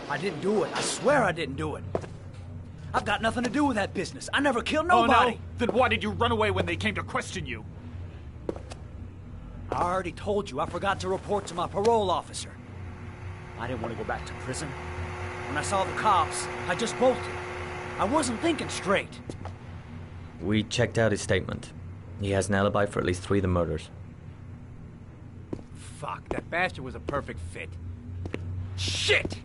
I didn't do it. I swear I didn't do it. I've got nothing to do with that business. I never killed nobody. Oh, no? Then why did you run away when they came to question you? I already told you I forgot to report to my parole officer. I didn't want to go back to prison. When I saw the cops, I just bolted. I wasn't thinking straight. We checked out his statement. He has an alibi for at least 3 of the murders. Fuck, that bastard was a perfect fit. Shit!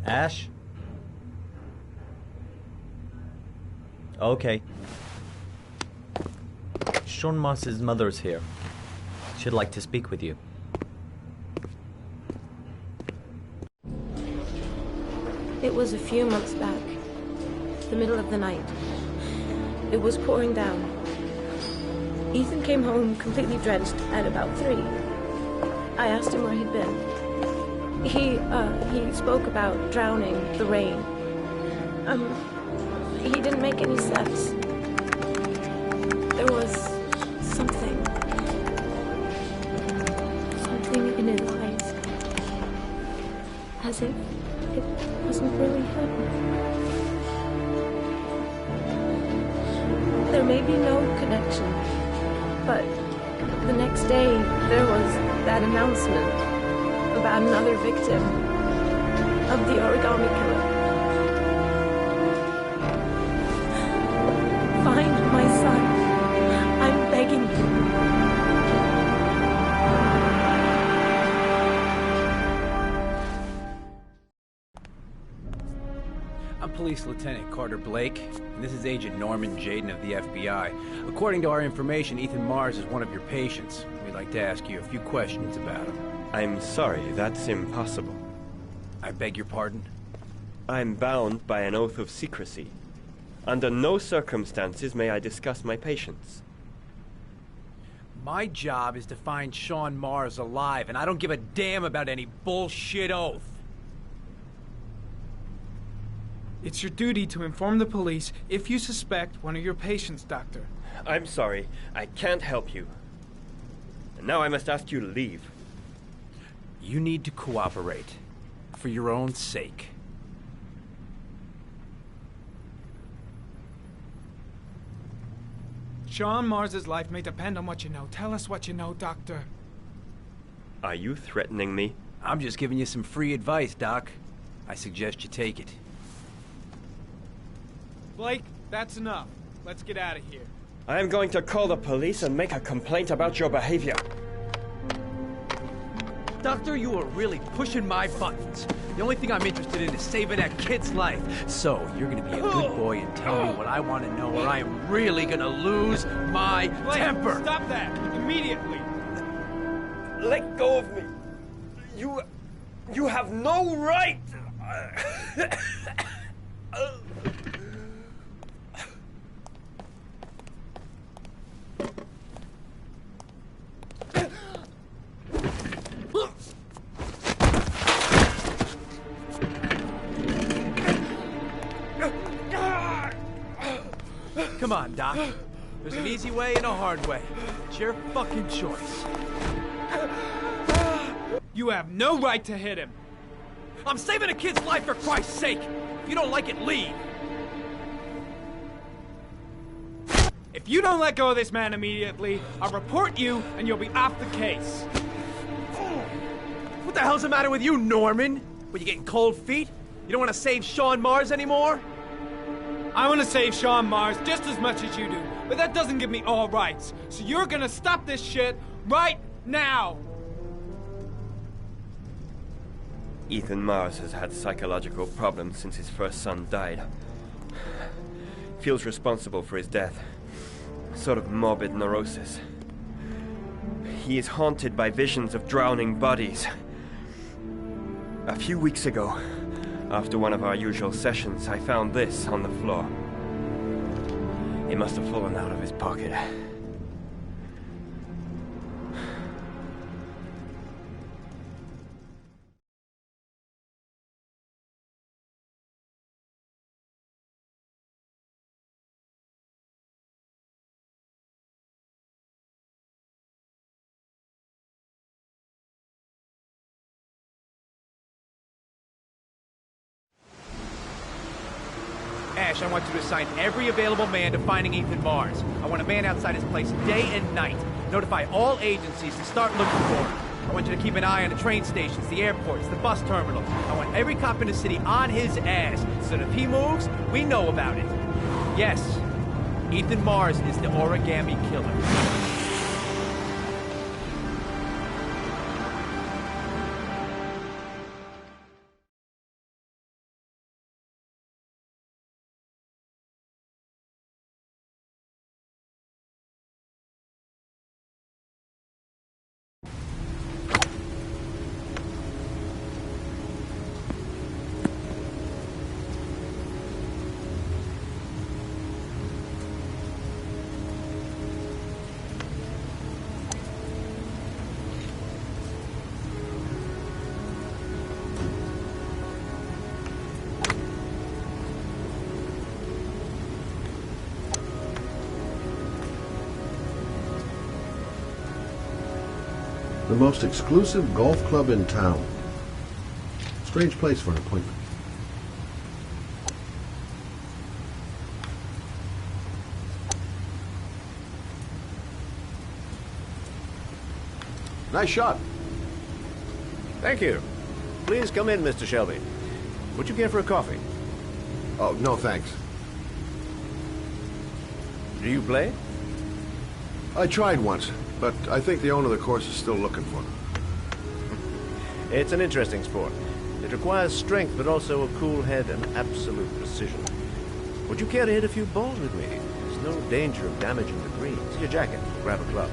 Ash? Okay. Sean Mars's mother is here. She'd like to speak with you. It was a few months back. The middle of the night. It was pouring down. Ethan came home completely drenched at about 3. I asked him where he'd been. He spoke about drowning, the rain. He didn't make any sense. There was something in his eyes. As if it wasn't really him. There may be no connection, but the next day there was that announcement about another victim of the origami killer. Find my son. I'm begging you. I'm Police Lieutenant Carter Blake, and this is Agent Norman Jayden of the FBI. According to our information, Ethan Mars is one of your patients. We'd like to ask you a few questions about him. I'm sorry, that's impossible. I beg your pardon? I'm bound by an oath of secrecy. Under no circumstances may I discuss my patients. My job is to find Sean Mars alive, and I don't give a damn about any bullshit oath. It's your duty to inform the police if you suspect one of your patients, Doctor. I'm sorry, I can't help you. And now I must ask you to leave. You need to cooperate. For your own sake. Sean Mars's life may depend on what you know. Tell us what you know, Doctor. Are you threatening me? I'm just giving you some free advice, Doc. I suggest you take it. Blake, that's enough. Let's get out of here. I am going to call the police and make a complaint about your behavior. Doctor, you are really pushing my buttons. The only thing I'm interested in is saving that kid's life. So, you're gonna be a good boy and tell me what I want to know, or I am really gonna lose my temper. Stop that! Immediately! Let go of me. You have no right. Come on, Doc. There's an easy way and a hard way. It's your fucking choice. You have no right to hit him! I'm saving a kid's life for Christ's sake! If you don't like it, leave! If you don't let go of this man immediately, I'll report you and you'll be off the case. What the hell's the matter with you, Norman? Were you getting cold feet? You don't want to save Sean Mars anymore? I want to save Sean Mars just as much as you do, but that doesn't give me all rights. So you're gonna stop this shit right now! Ethan Mars has had psychological problems since his first son died. Feels responsible for his death. Sort of morbid neurosis. He is haunted by visions of drowning bodies. A few weeks ago, after one of our usual sessions, I found this on the floor. It must have fallen out of his pocket. cash, I want you to assign every available man to finding Ethan Mars. I want a man outside his place day and night. Notify all agencies to start looking for him. I want you to keep an eye on the train stations, the airports, the bus terminals. I want every cop in the city on his ass, so that if he moves, we know about it. Yes, Ethan Mars is the Origami Killer. The most exclusive golf club in town. Strange place for an appointment. Nice shot. Thank you. Please come in, Mr. Shelby. Would you care for a coffee? Oh, no thanks. Do you play? I tried once, but I think the owner of the course is still looking for me. It's an interesting sport. It requires strength, but also a cool head and absolute precision. Would you care to hit a few balls with me? There's no danger of damaging the greens. Your jacket. Grab a club.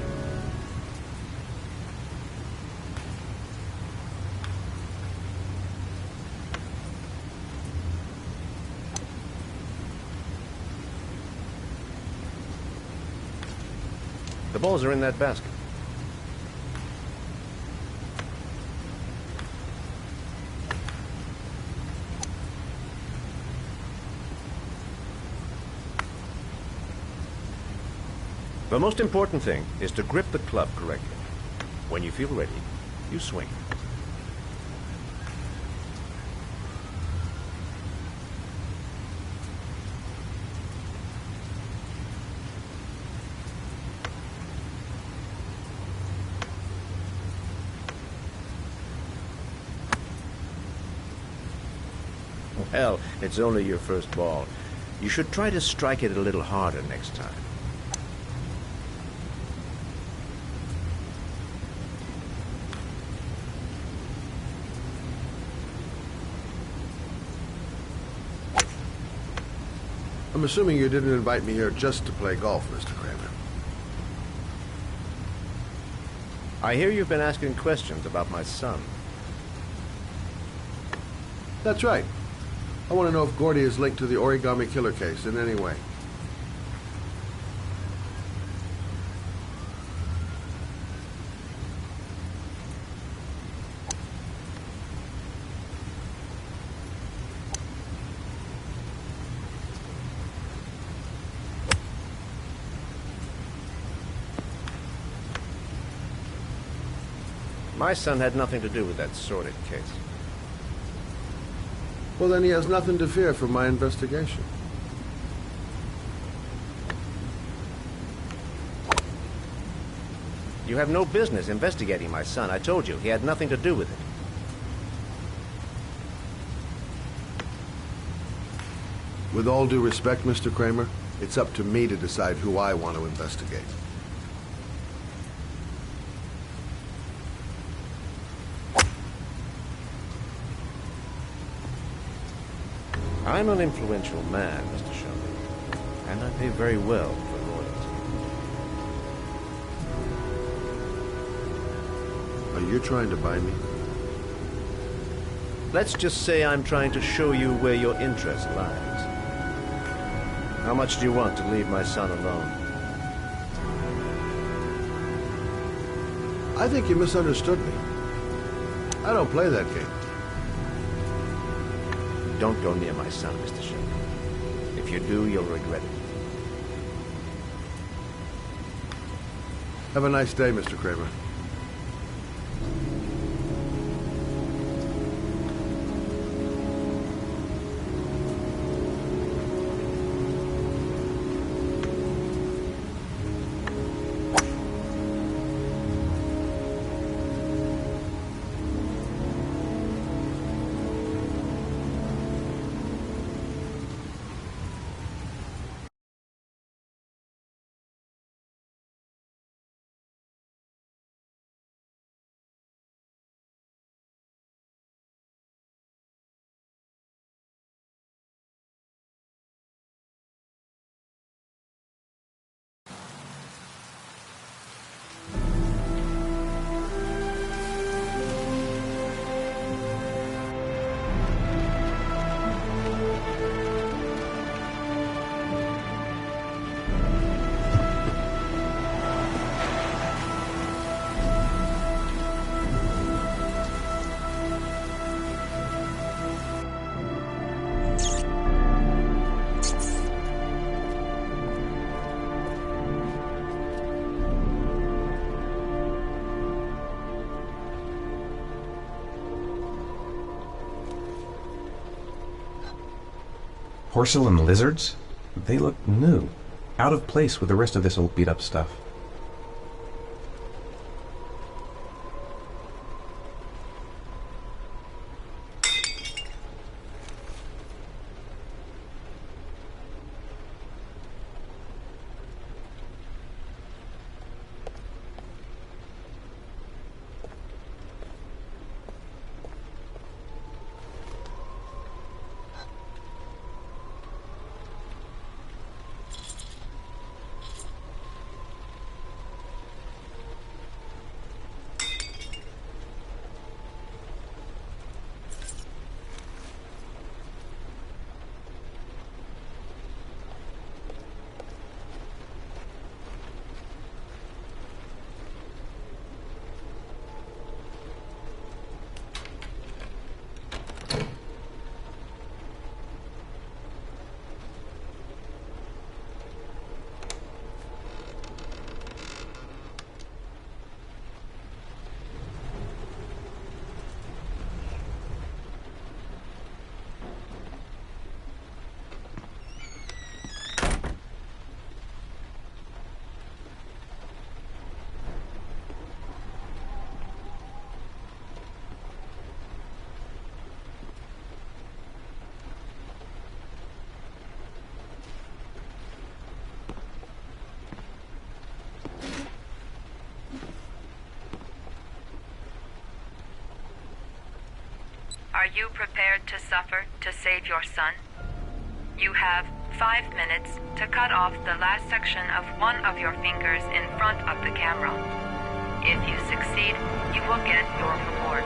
The balls are in that basket. The most important thing is to grip the club correctly. When you feel ready, you swing. Well, it's only your first ball. You should try to strike it a little harder next time. I'm assuming you didn't invite me here just to play golf, Mr. Kramer. I hear you've been asking questions about my son. That's right. I want to know if Gordy is linked to the Origami Killer case in any way. My son had nothing to do with that sordid case. Well, then he has nothing to fear from my investigation. You have no business investigating my son. I told you, he had nothing to do with it. With all due respect, Mr. Kramer, it's up to me to decide who I want to investigate. I'm an influential man, Mr. Shelby, and I pay very well for loyalty. Are you trying to buy me? Let's just say I'm trying to show you where your interest lies. How much do you want to leave my son alone? I think you misunderstood me. I don't play that game. Don't go near my son, Mr. Shelby. If you do, you'll regret it. Have a nice day, Mr. Kramer. Porcelain lizards? They look new. Out of place with the rest of this old beat-up stuff. Are you prepared to suffer to save your son? You have 5 minutes to cut off the last section of one of your fingers in front of the camera. If you succeed, you will get your reward.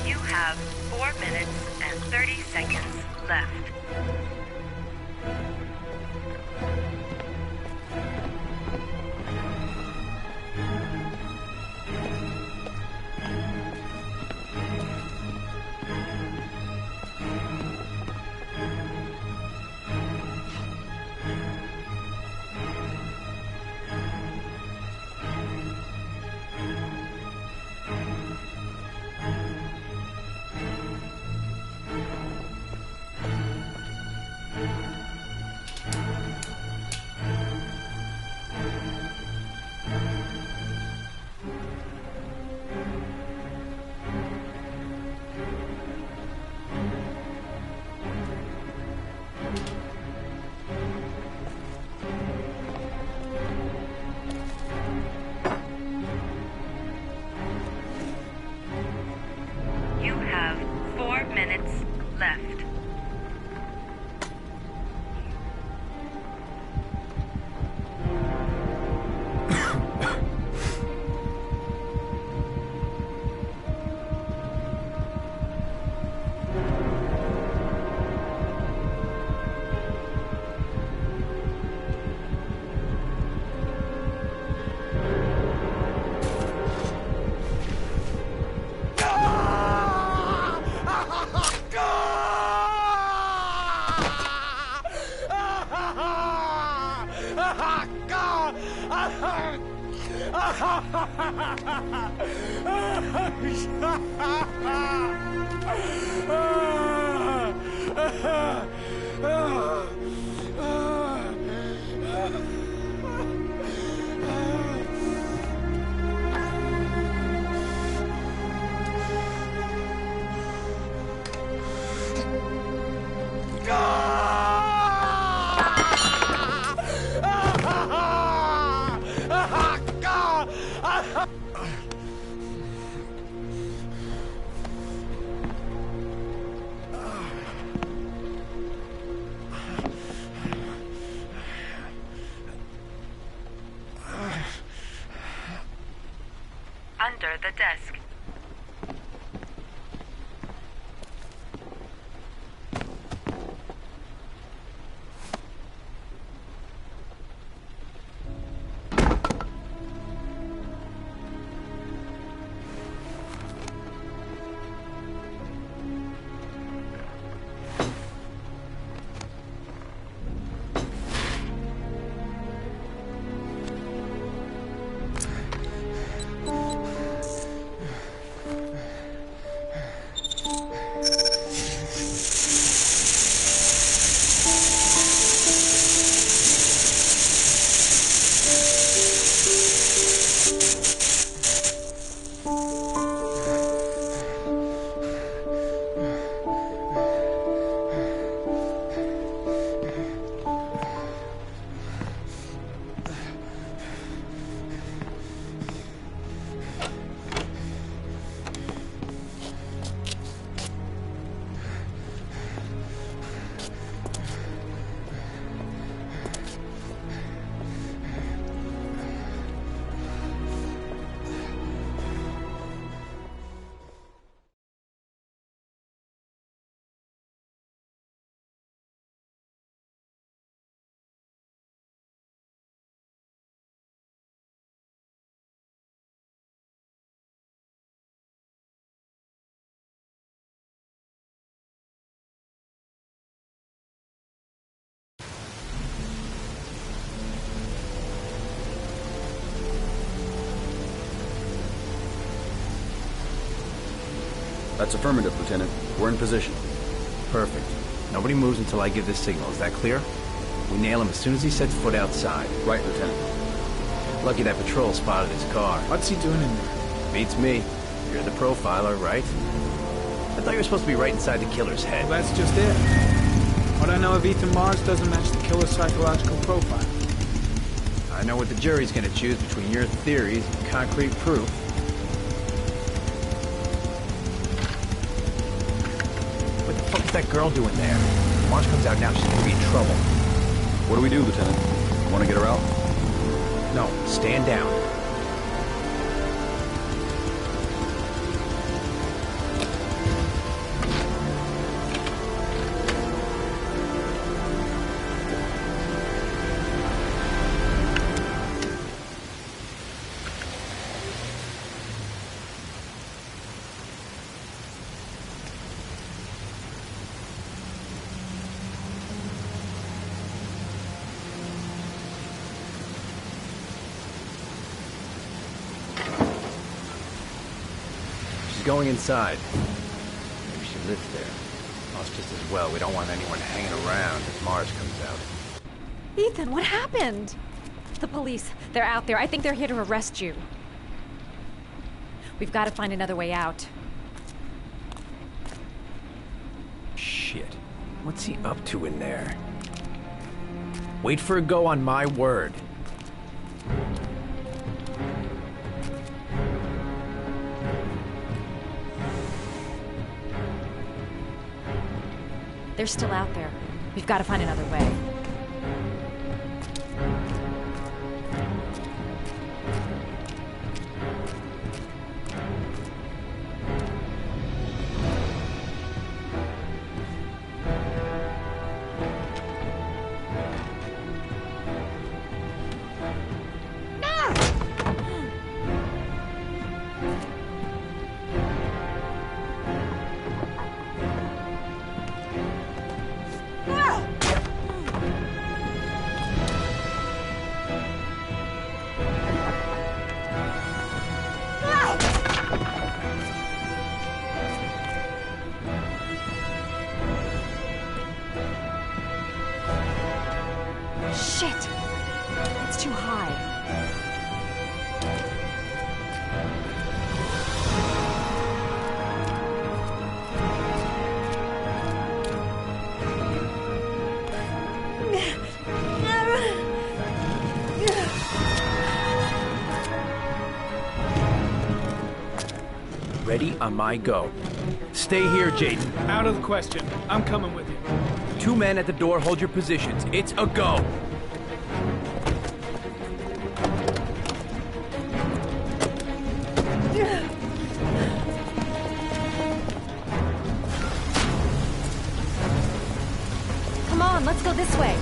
You have 4 minutes and 30 seconds left. You have 4 minutes left. the desk. That's affirmative, Lieutenant. We're in position. Perfect. Nobody moves until I give the signal. Is that clear? We nail him as soon as he sets foot outside. Right, Lieutenant. Lucky that patrol spotted his car. What's he doing in there? Beats me. You're the profiler, right? I thought you were supposed to be right inside the killer's head. Well, that's just it. What I know of Ethan Mars doesn't match the killer's psychological profile. I know what the jury's gonna choose between your theories and concrete proof. What the fuck is that girl doing there? If Mars comes out now, she's gonna be in trouble. What do we do, Lieutenant? Want to get her out? No, stand down. Going inside. Maybe she lives there. Well, it's just as well. We don't want anyone hanging around if Mars comes out. Ethan, what happened? The police. They're out there. I think they're here to arrest you. We've got to find another way out. Shit. What's he up to in there? Wait for a go on my word. They're still out there. We've got to find another way. Shit! It's too high. Ready on my go. Stay here, Jaden. Out of the question. I'm coming with you. 2 men at the door, hold your positions. It's a go. on, let's go this way.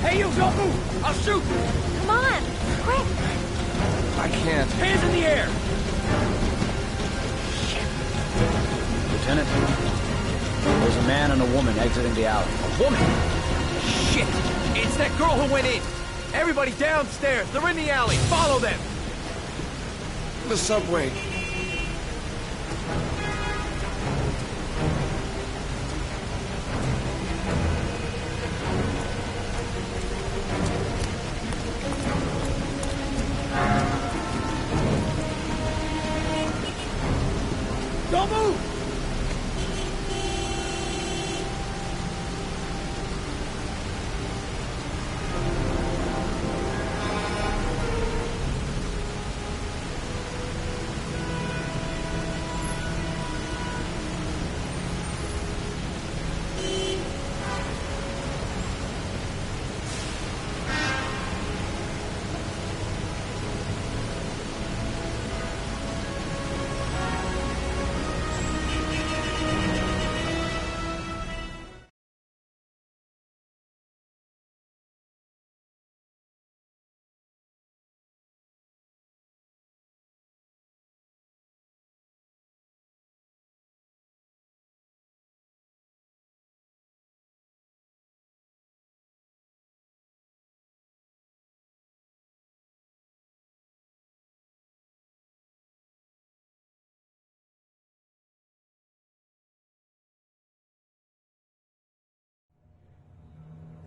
Hey, you, don't move! I'll shoot! Come on, quick! I can't. Hands in the air! Lieutenant, there's a man and a woman exiting the alley. A woman? Shit! It's that girl who went in! Everybody downstairs! They're in the alley! Follow them! The subway. Don't move!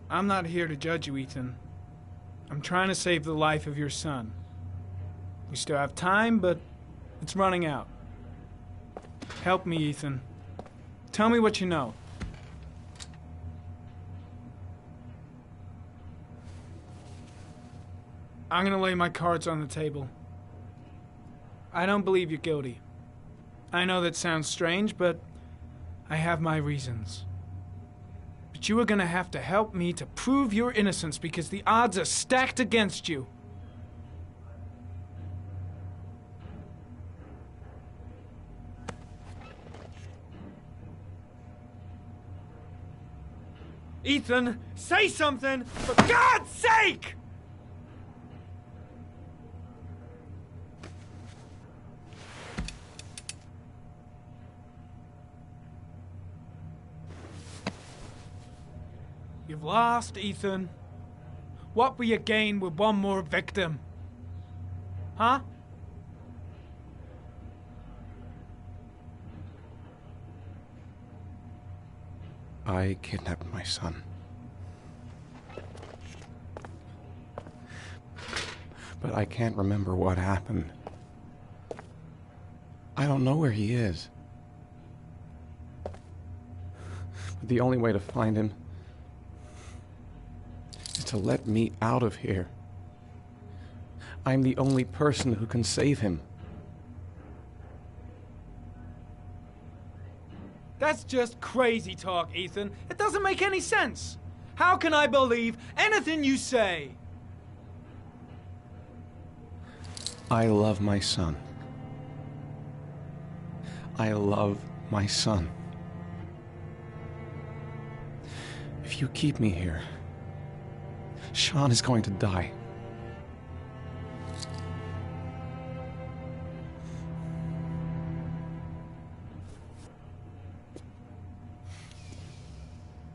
I'm not here to judge you, Ethan. I'm trying to save the life of your son. You still have time, but it's running out. Help me, Ethan. Tell me what you know. I'm gonna lay my cards on the table. I don't believe you're guilty. I know that sounds strange, but I have my reasons. But you are gonna have to help me to prove your innocence because the odds are stacked against you. Ethan, say something, for God's sake! You've lost, Ethan. What will you gain with one more victim? Huh? I kidnapped my son. But I can't remember what happened. I don't know where he is. But the only way to find him is to let me out of here. I'm the only person who can save him. That's just crazy talk, Ethan. It doesn't make any sense. How can I believe anything you say? I love my son. I love my son. If you keep me here, Sean is going to die.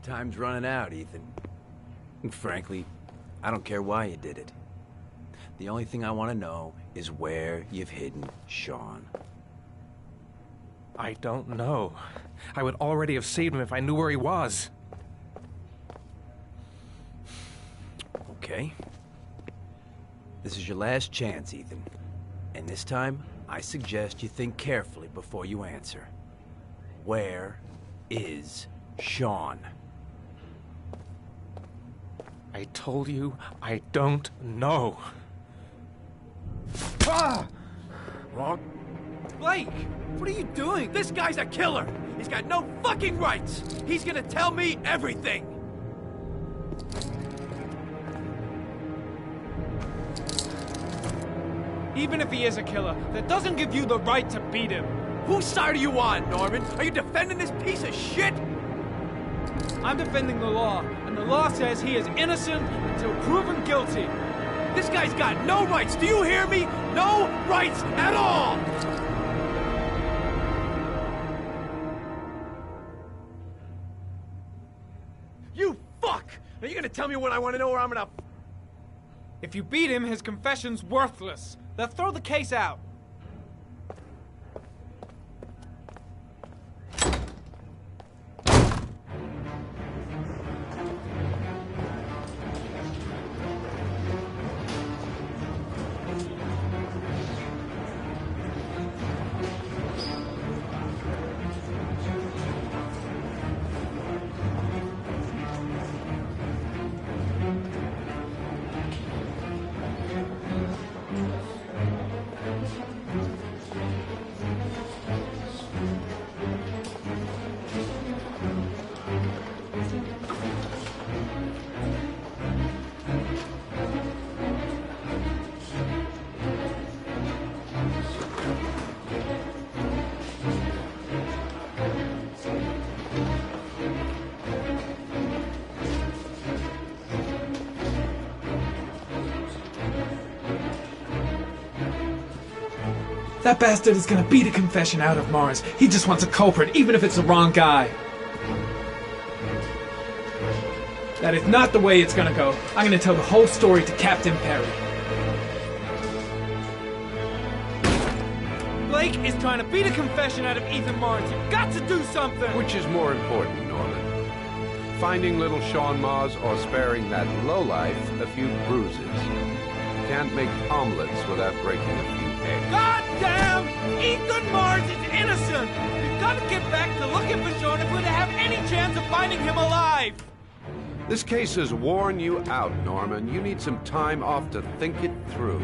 Time's running out, Ethan. And frankly, I don't care why you did it. The only thing I want to know is where you've hidden Sean. I don't know. I would already have saved him if I knew where he was. Okay. This is your last chance, Ethan. And this time, I suggest you think carefully before you answer. Where is Sean. I told you I don't know. Ah! Wrong. Blake! What are you doing? This guy's a killer! He's got no fucking rights! He's gonna tell me everything! Even if he is a killer, that doesn't give you the right to beat him. Whose side are you on, Norman? Are you defending this piece of shit? I'm defending the law, and the law says he is innocent until proven guilty. This guy's got no rights, do you hear me? No rights at all! You fuck! Are you gonna tell me what I want to know, or I'm gonna... If you beat him, his confession's worthless. They'll throw the case out. That bastard is gonna beat a confession out of Mars. He just wants a culprit, even if it's the wrong guy. That is not the way it's gonna go. I'm gonna tell the whole story to Captain Perry. Blake is trying to beat a confession out of Ethan Mars. You've got to do something! Which is more important, Norman? Finding little Sean Mars or sparing that lowlife a few bruises? Can't make omelets without breaking a few eggs. God damn! Ethan Mars is innocent! We've got to get back to looking for Sean if we're to have any chance of finding him alive! This case has worn you out, Norman. You need some time off to think it through.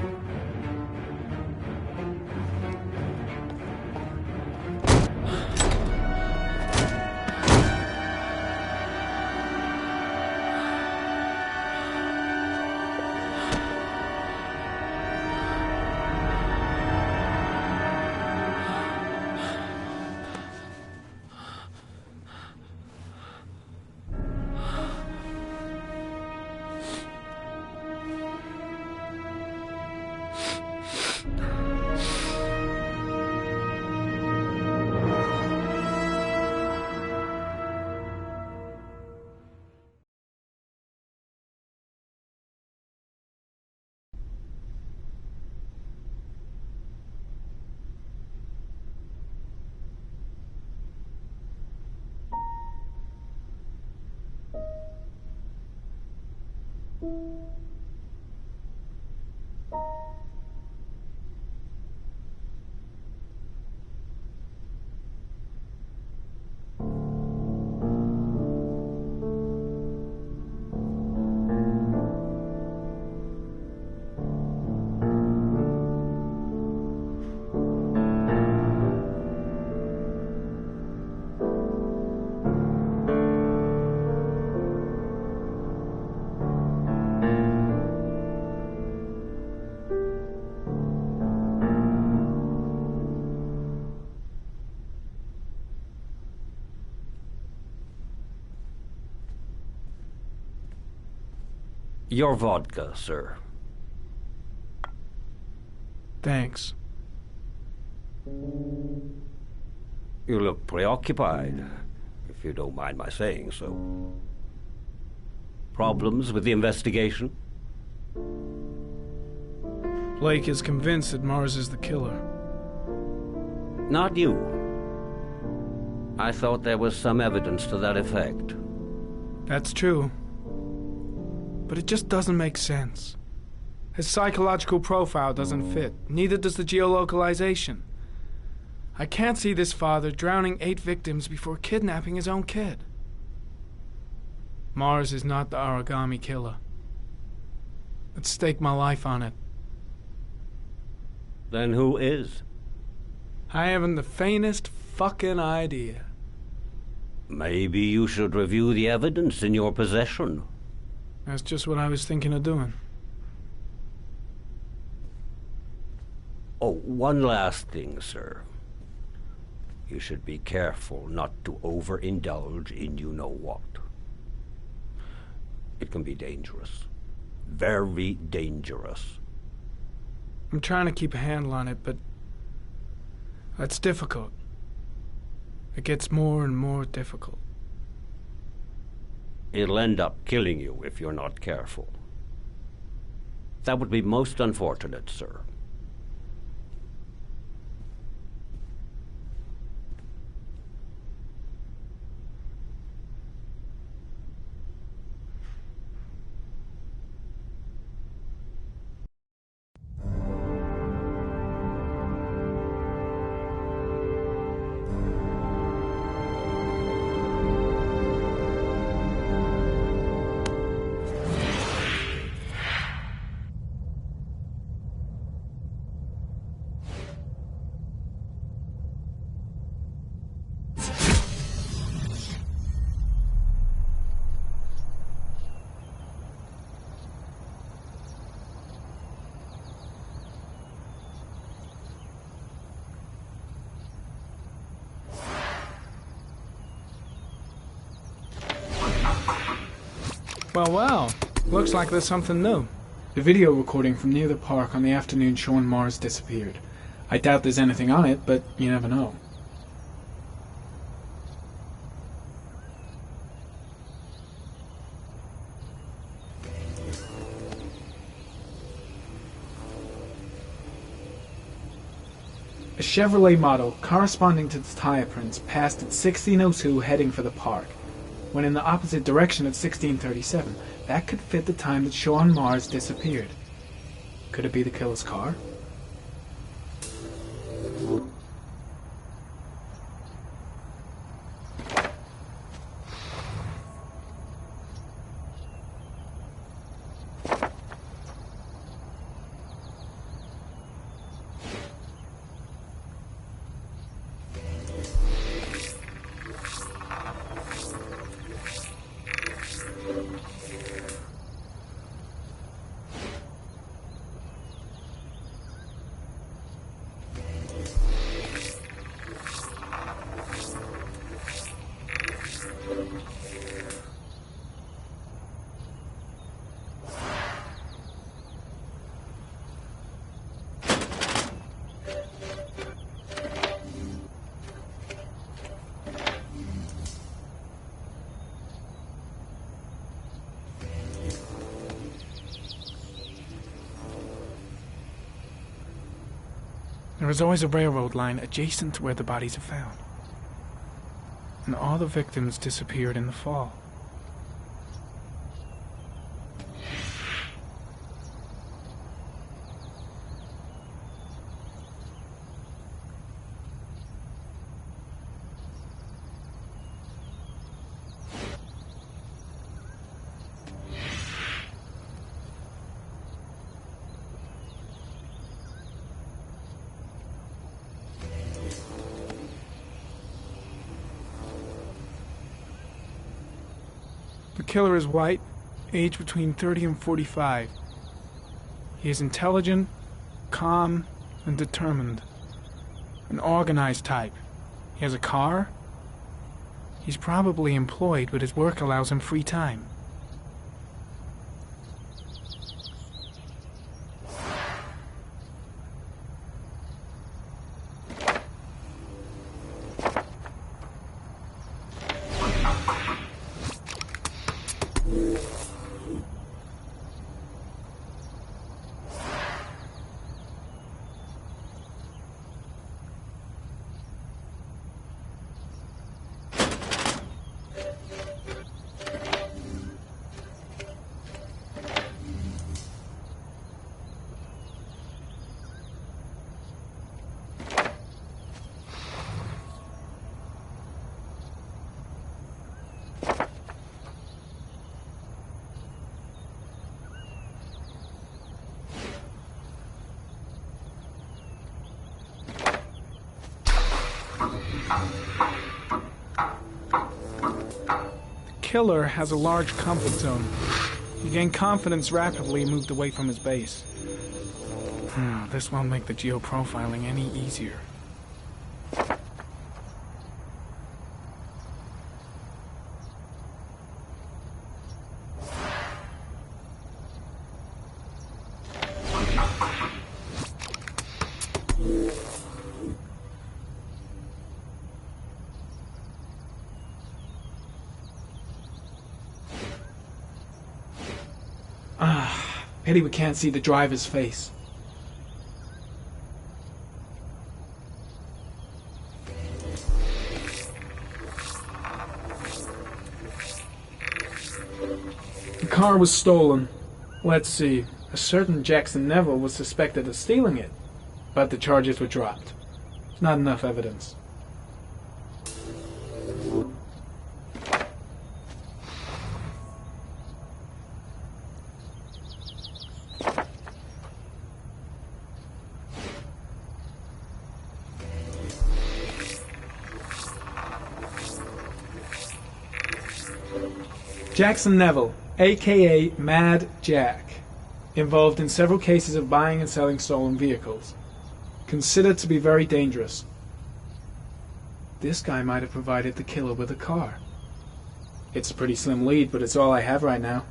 Your vodka, sir. Thanks. You look preoccupied, if you don't mind my saying so. Problems with the investigation? Blake is convinced that Mars is the killer. Not you. I thought there was some evidence to that effect. That's true. But it just doesn't make sense. His psychological profile doesn't fit. Neither does the geolocalization. I can't see this father drowning 8 victims before kidnapping his own kid. Mars is not the Origami Killer. I'd stake my life on it. Then who is? I haven't the faintest fucking idea. Maybe you should review the evidence in your possession. That's just what I was thinking of doing. Oh, one last thing, sir. You should be careful not to overindulge in you-know-what. It can be dangerous. Very dangerous. I'm trying to keep a handle on it, but that's difficult. It gets more and more difficult. It'll end up killing you if you're not careful. That would be most unfortunate, sir. Well, looks like there's something new. The video recording from near the park on the afternoon Sean Mars disappeared. I doubt there's anything on it, but you never know. A Chevrolet model corresponding to the tire prints passed at 16:02 heading for the park. When in the opposite direction at 16:37. That could fit the time that Sean Mars disappeared. Could it be the killer's car? There is always a railroad line adjacent to where the bodies are found. And all the victims disappeared in the fall. The killer is white, aged between 30 and 45. He is intelligent, calm, and determined. An organized type. He has a car. He's probably employed, but his work allows him free time. killer has a large comfort zone. He gained confidence rapidly and moved away from his base. This won't make the geoprofiling any easier. Pity we can't see the driver's face. The car was stolen. Let's see. A certain Jackson Neville was suspected of stealing it, but the charges were dropped. Not enough evidence. Jackson Neville, a.k.a. Mad Jack, involved in several cases of buying and selling stolen vehicles. Considered to be very dangerous. This guy might have provided the killer with a car. It's a pretty slim lead, but it's all I have right now.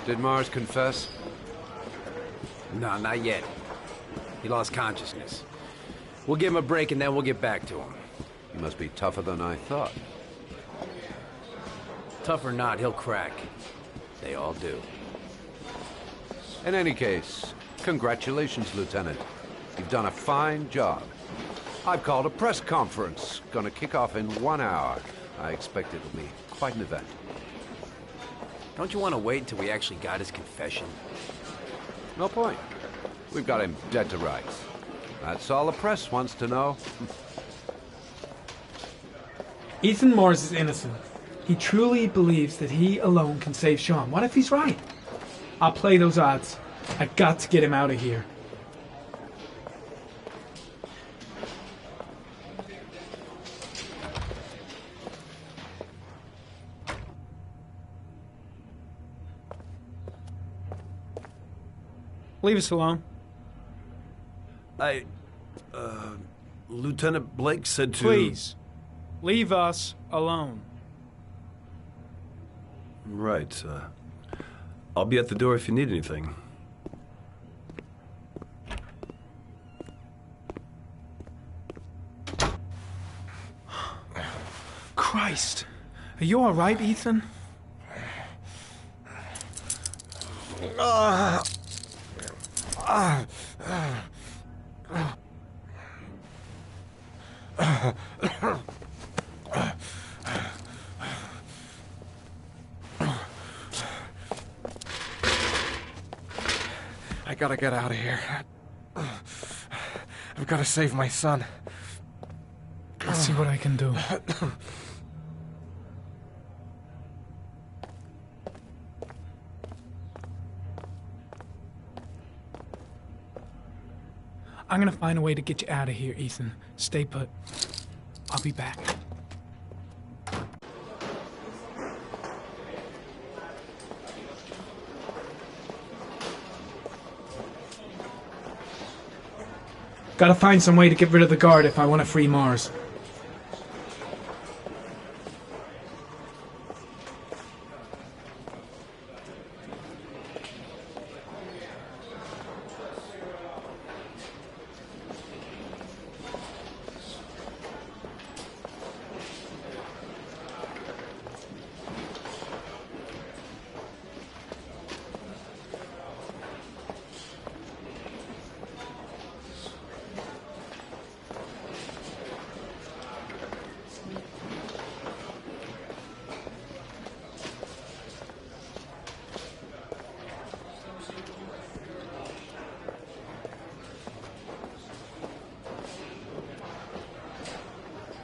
Did Mars confess? No, not yet. He lost consciousness. We'll give him a break and then we'll get back to him. He must be tougher than I thought. Tough or not, he'll crack. They all do. In any case, congratulations, Lieutenant. You've done a fine job. I've called a press conference. Gonna kick off in 1 hour. I expect it'll be quite an event. Don't you want to wait until we actually got his confession? No point. We've got him dead to rights. That's all the press wants to know. Ethan Mars is innocent. He truly believes that he alone can save Sean. What if he's right? I'll play those odds. I got to get him out of here. Leave us alone. Lieutenant Blake said to... Please, leave us alone. Right, I'll be at the door if you need anything. Christ. Are you all right, Ethan? I gotta get out of here. I've gotta save my son. Let's see what I can do. I'm gonna find a way to get you out of here, Ethan. Stay put. I'll be back. Gotta find some way to get rid of the guard if I want to free Mars.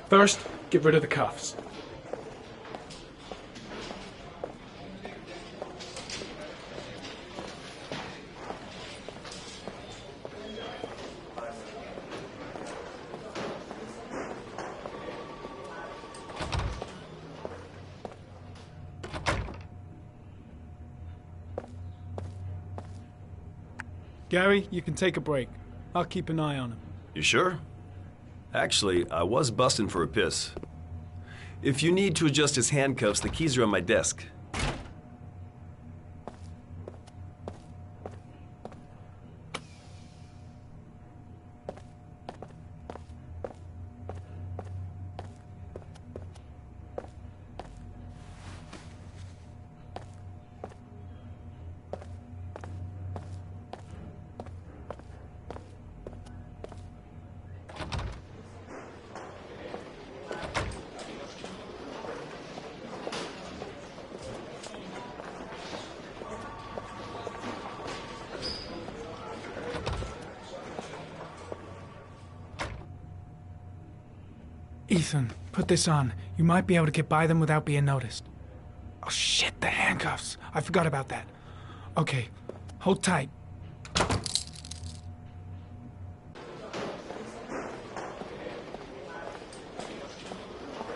First, get rid of the cuffs. Gary, you can take a break. I'll keep an eye on him. You sure? Actually, I was busting for a piss. If you need to adjust his handcuffs, the keys are on my desk. Ethan, put this on. You might be able to get by them without being noticed. Oh shit, the handcuffs. I forgot about that. Okay, hold tight.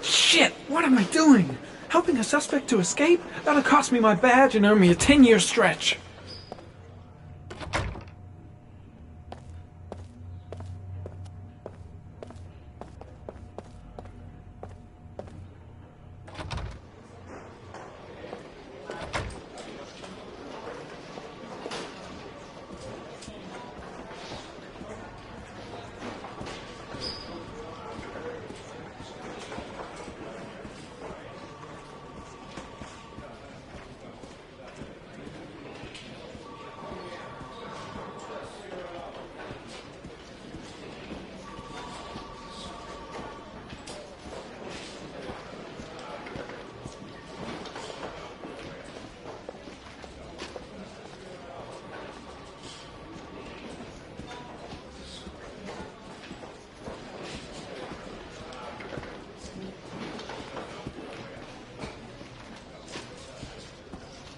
Shit, what am I doing? Helping a suspect to escape? That'll cost me my badge and earn me a 10-year stretch.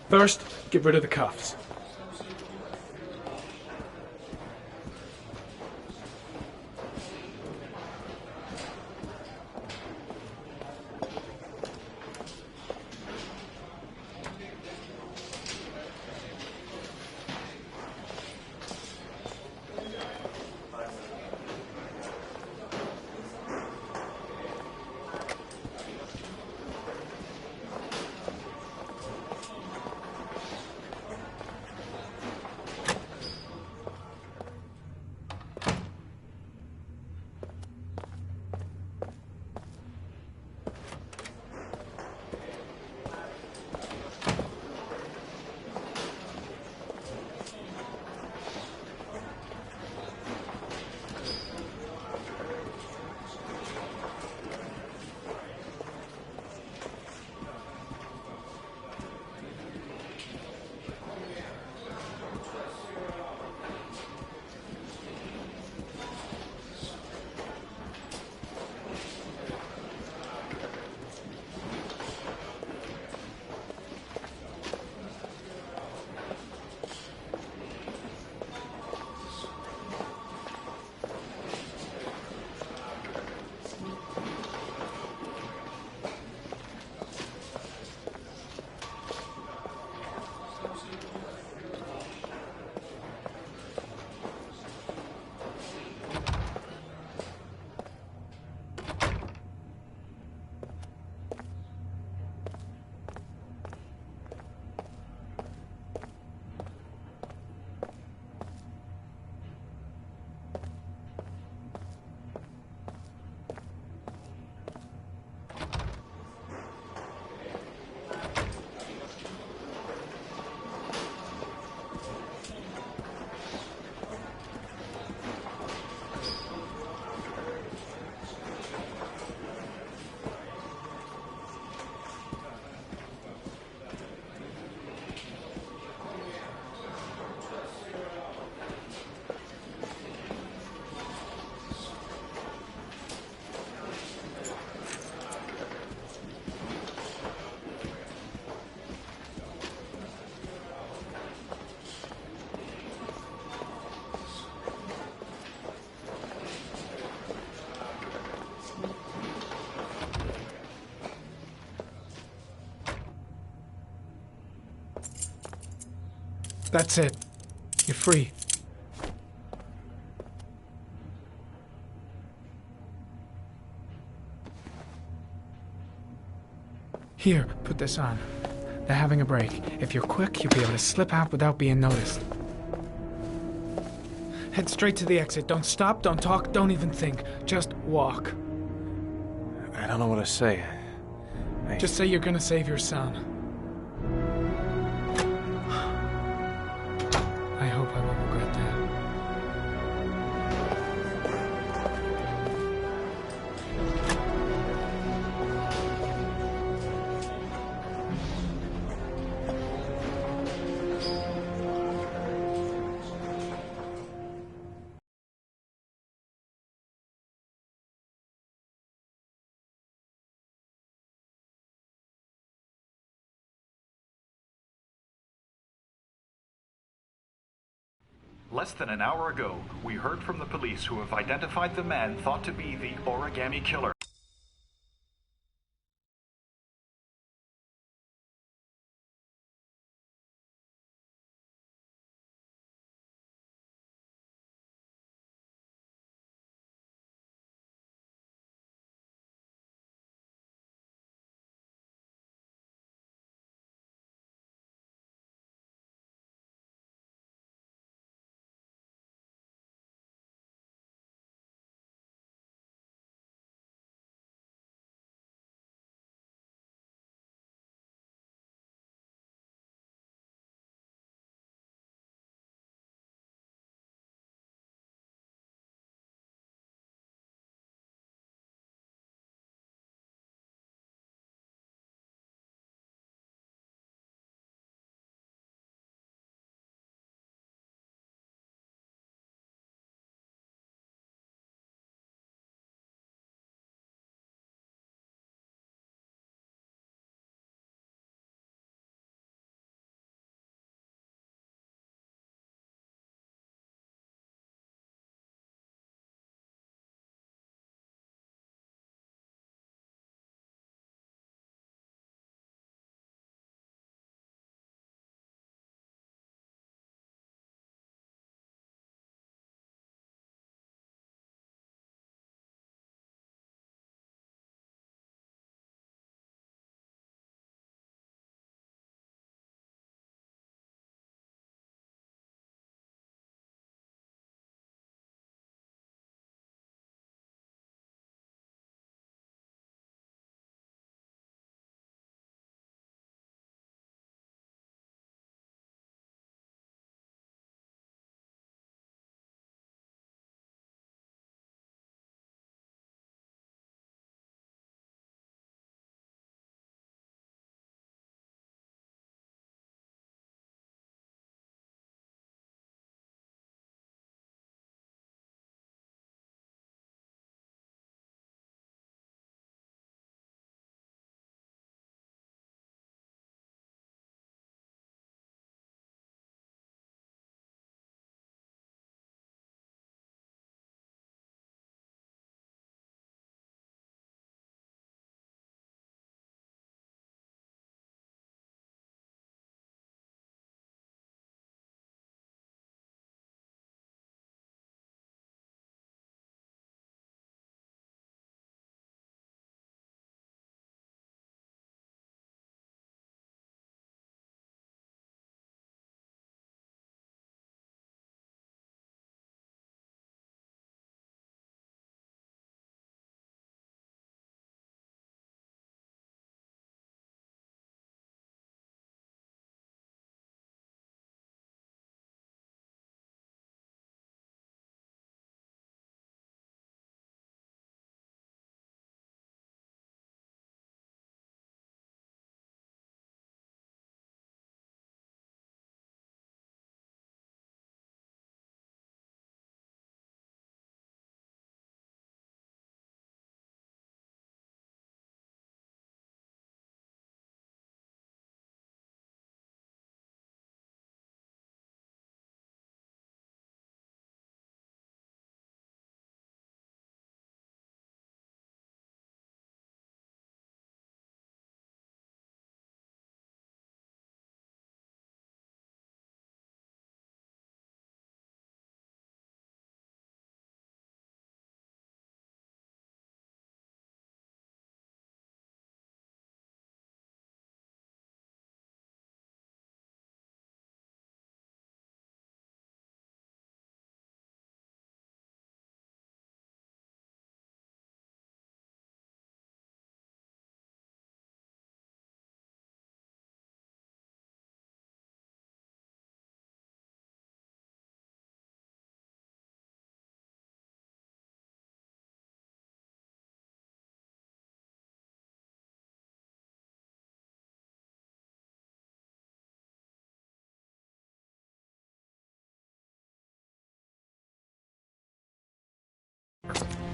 First, get rid of the cuffs. That's it. You're free. Here, put this on. They're having a break. If you're quick, you'll be able to slip out without being noticed. Head straight to the exit. Don't stop, don't talk, don't even think. Just walk. I don't know what to say. Just say you're gonna save your son. I hope I won't regret that. Less than an hour ago, we heard from the police who have identified the man thought to be the Origami Killer.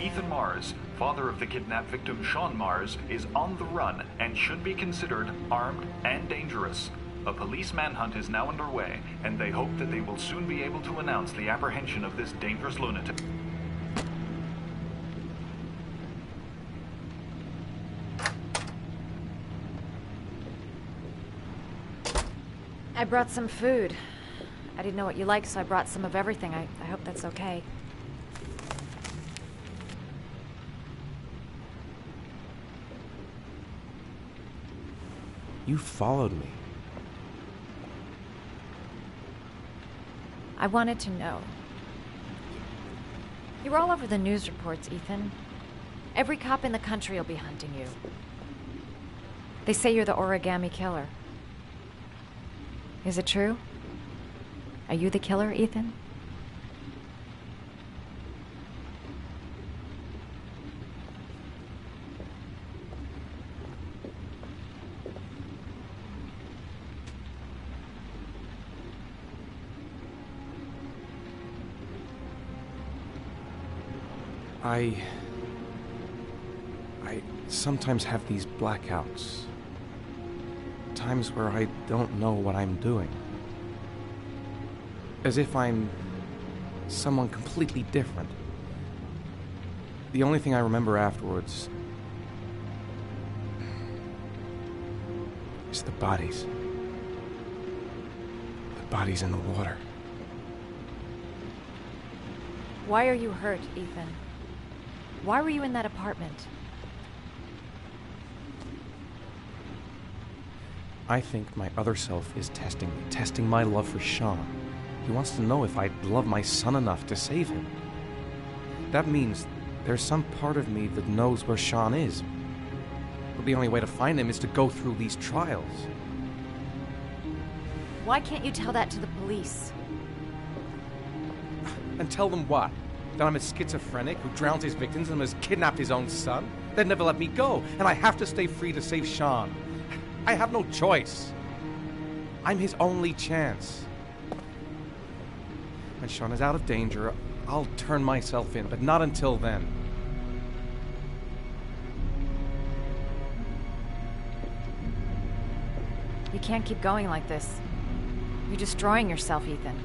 Ethan Mars, father of the kidnapped victim Sean Mars, is on the run and should be considered armed and dangerous. A police manhunt is now underway, and they hope that they will soon be able to announce the apprehension of this dangerous lunatic. I brought some food. I didn't know what you liked, so I brought some of everything. I hope that's okay. You followed me. I wanted to know. You were all over the news reports, Ethan. Every cop in the country will be hunting you. They say you're the origami killer. Is it true? Are you the killer, Ethan? I sometimes have these blackouts. Times where I don't know what I'm doing. As if I'm someone completely different. The only thing I remember afterwards is the bodies. The bodies in the water. Why are you hurt, Ethan? Why were you in that apartment? I think my other self is testing me, testing my love for Sean. He wants to know if I love my son enough to save him. That means there's some part of me that knows where Sean is. But the only way to find him is to go through these trials. Why can't you tell that to the police? And tell them what? That I'm a schizophrenic who drowns his victims and has kidnapped his own son? They'd never let me go, and I have to stay free to save Sean. I have no choice. I'm his only chance. When Sean is out of danger, I'll turn myself in, but not until then. You can't keep going like this. You're destroying yourself, Ethan.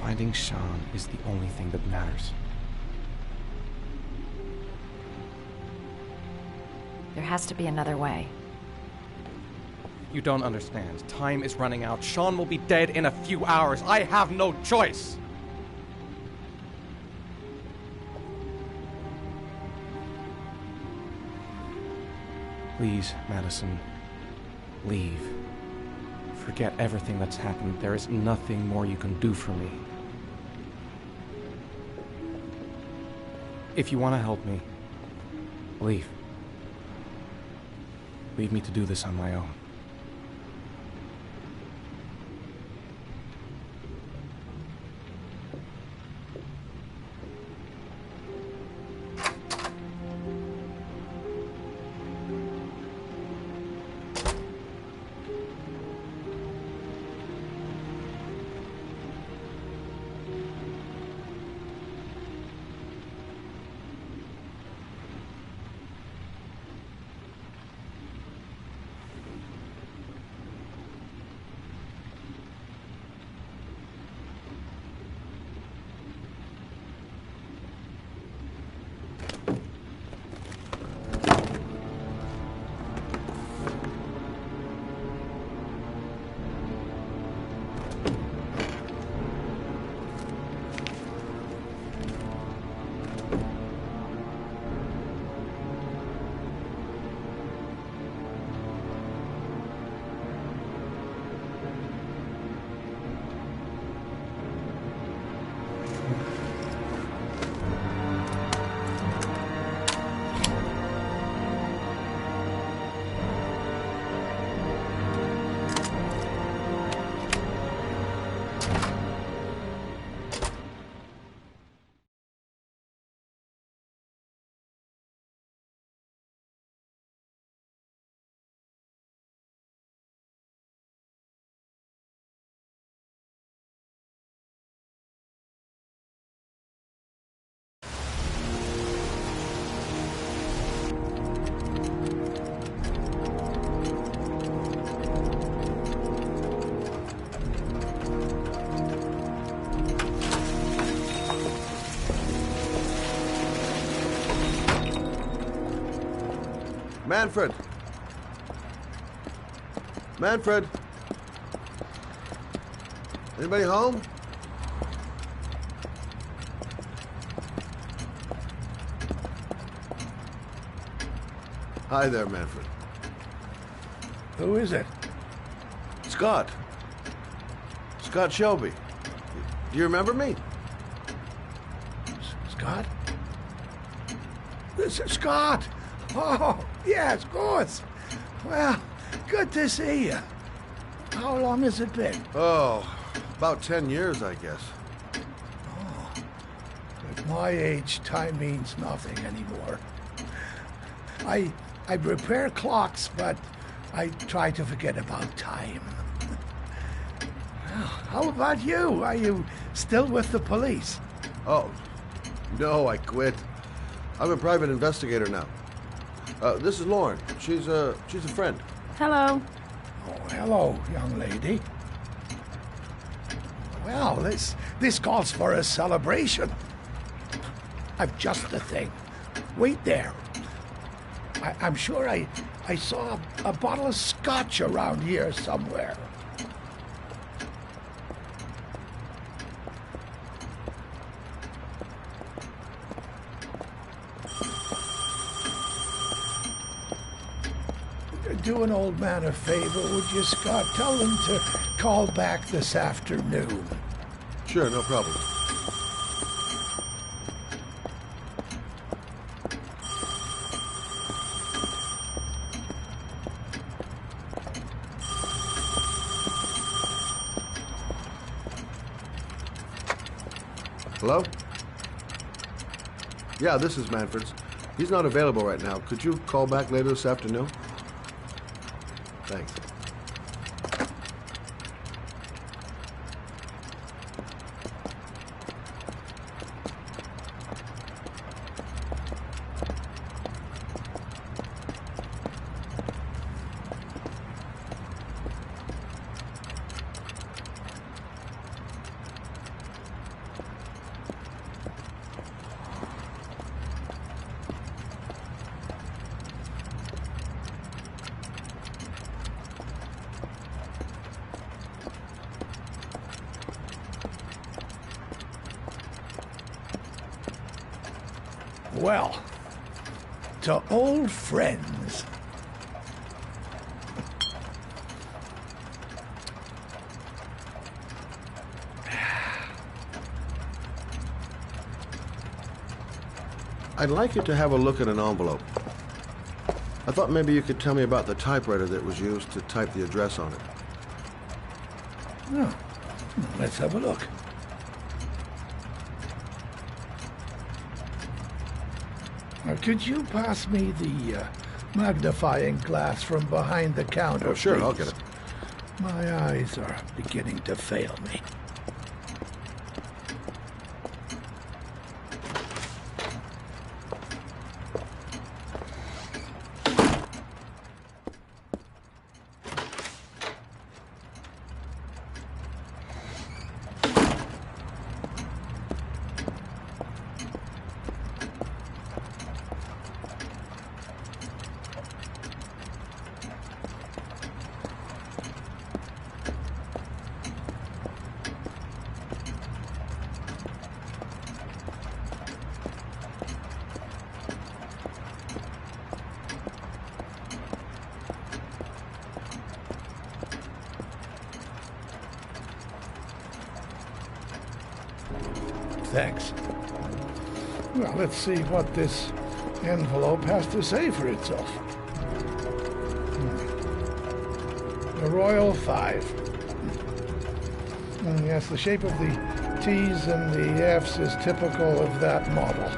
Finding Sean is the only thing that matters. There has to be another way. You don't understand. Time is running out. Sean will be dead in a few hours. I have no choice. Please, Madison, leave. Forget everything that's happened. There is nothing more you can do for me. If you want to help me, leave. Leave me to do this on my own. Manfred! Manfred! Anybody home? Hi there, Manfred. Who is it? Scott. Scott Shelby. Do you remember me? Scott? This is Scott! Oh, yes, of course. Well, good to see you. How long has it been? Oh, about 10 years, I guess. Oh, at my age, time means nothing anymore. I repair clocks, but I try to forget about time. Well, how about you? Are you still with the police? Oh, no, I quit. I'm a private investigator now. This is Lauren. She's a friend. Hello. Oh, hello, young lady. Well, this calls for a celebration. I've just the thing. Wait there. I'm sure I saw a bottle of scotch around here somewhere. Do an old man a favor, would you, Scott? Tell them to call back this afternoon. Sure, no problem. Hello? Yeah, this is Manfred's. He's not available right now. Could you call back later this afternoon? Thanks. Well, to old friends. I'd like you to have a look at an envelope. I thought maybe you could tell me about the typewriter that was used to type the address on it. Oh, let's have a look. Could you pass me the magnifying glass from behind the counter, Oh, sure, please? I'll get it. My eyes are beginning to fail me. Thanks. Well, let's see what this envelope has to say for itself. The Royal 5. Yes, the shape of the T's and the F's is typical of that model.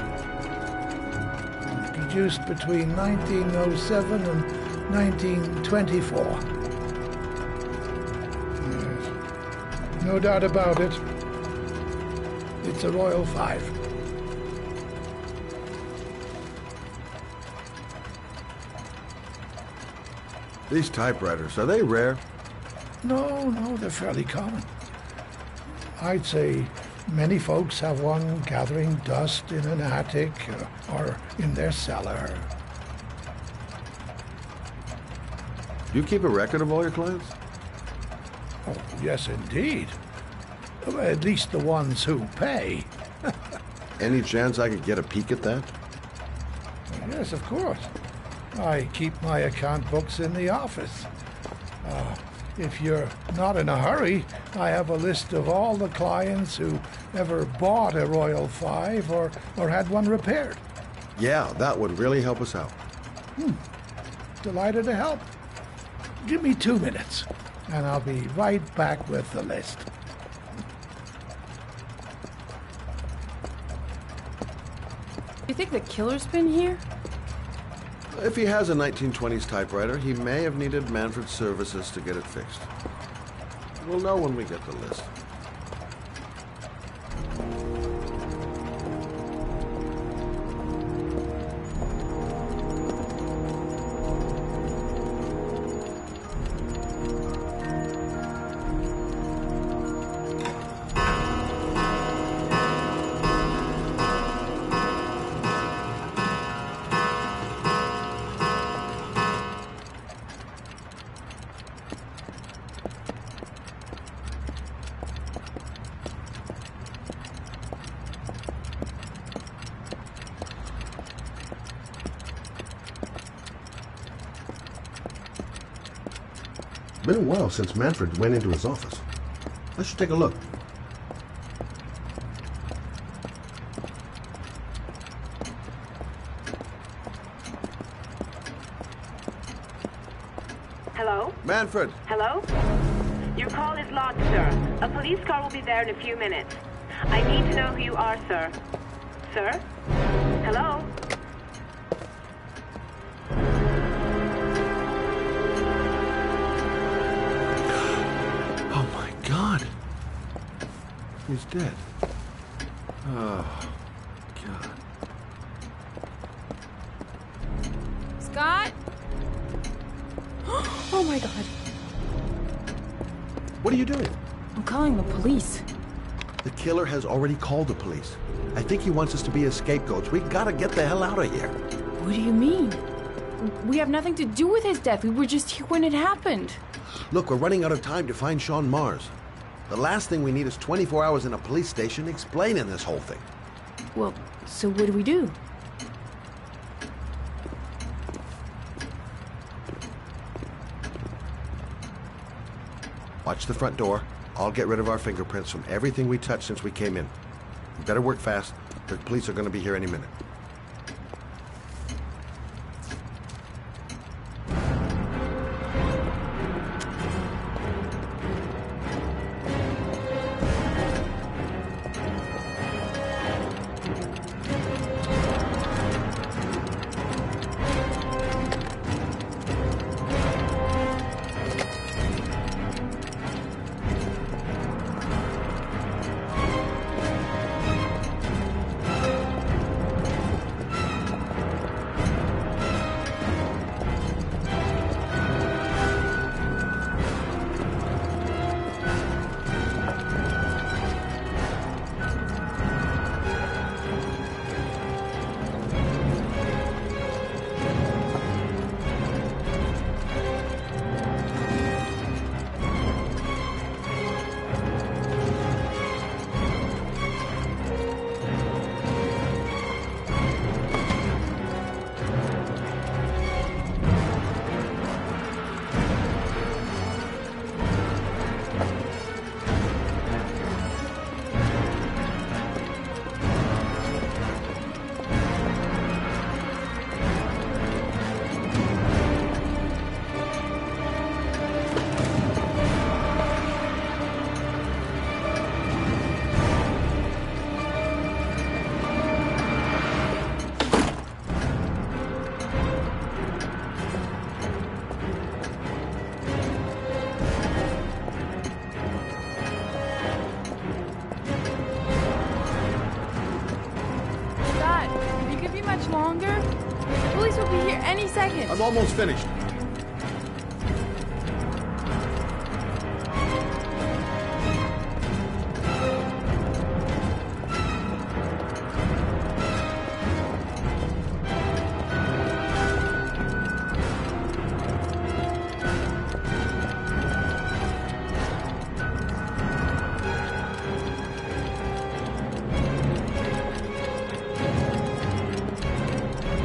Produced between 1907 and 1924. Yes. No doubt about it. It's a Royal 5. These typewriters, are they rare? No, they're fairly common. I'd say many folks have one gathering dust in an attic or in their cellar. Do you keep a record of all your clients? Oh, yes, indeed. At least the ones who pay. Any chance I could get a peek at that? Yes, of course. I keep my account books in the office. If you're not in a hurry, I have a list of all the clients who ever bought a Royal 5 or had one repaired. Yeah, that would really help us out. Delighted to help. Give me 2 minutes, and I'll be right back with the list. You think the killer's been here? If he has a 1920s typewriter, he may have needed Manfred's services to get it fixed. We'll know when we get the list. Been a while since Manfred went into his office. I should take a look. Hello? Manfred! Hello? Your call is logged, sir. A police car will be there in a few minutes. I need to know who you are, sir. Sir? Hello? Oh my God! He's dead. Oh, God. Scott? Oh my God. What are you doing? I'm calling the police. The killer has already called the police. I think he wants us to be his scapegoats. We gotta get the hell out of here. What do you mean? We have nothing to do with his death. We were just here when it happened. Look, we're running out of time to find Sean Mars. The last thing we need is 24 hours in a police station explaining this whole thing. Well, so what do we do? Watch the front door. I'll get rid of our fingerprints from everything we touched since we came in. We better work fast. The police are going to be here any minute. Longer? The police will be here any second. I'm almost finished.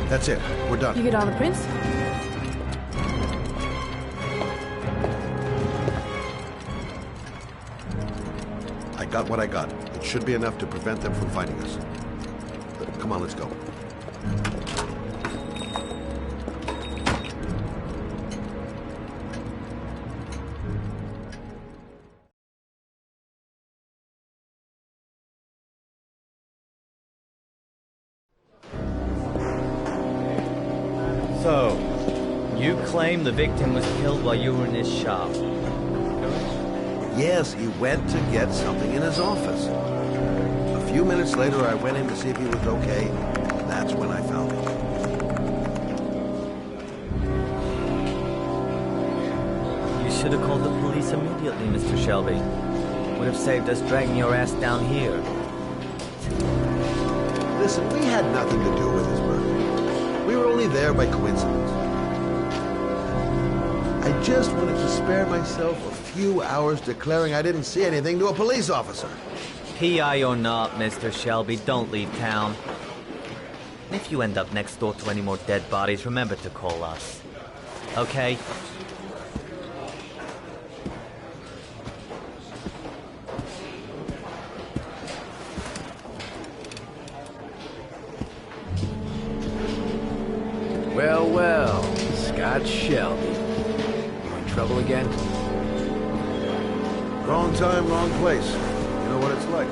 That's it. We're done. You get all the prints? I got what I got. It should be enough to prevent them from finding us. Come on, let's go. So, you claim the victim was killed while you were in his shop? Yes, he went to get something in his office. A few minutes later, I went in to see if he was okay. That's when I found him. You should have called the police immediately, Mr. Shelby. Would have saved us dragging your ass down here. Listen, we had nothing to do with his murder. We were only there by coincidence. I just wanted to spare myself a few hours declaring I didn't see anything to a police officer. PI or not, Mr. Shelby, don't leave town. If you end up next door to any more dead bodies, remember to call us. Okay? Well, well, Scott Shelby. You in trouble again? Wrong time, wrong place. You know what it's like.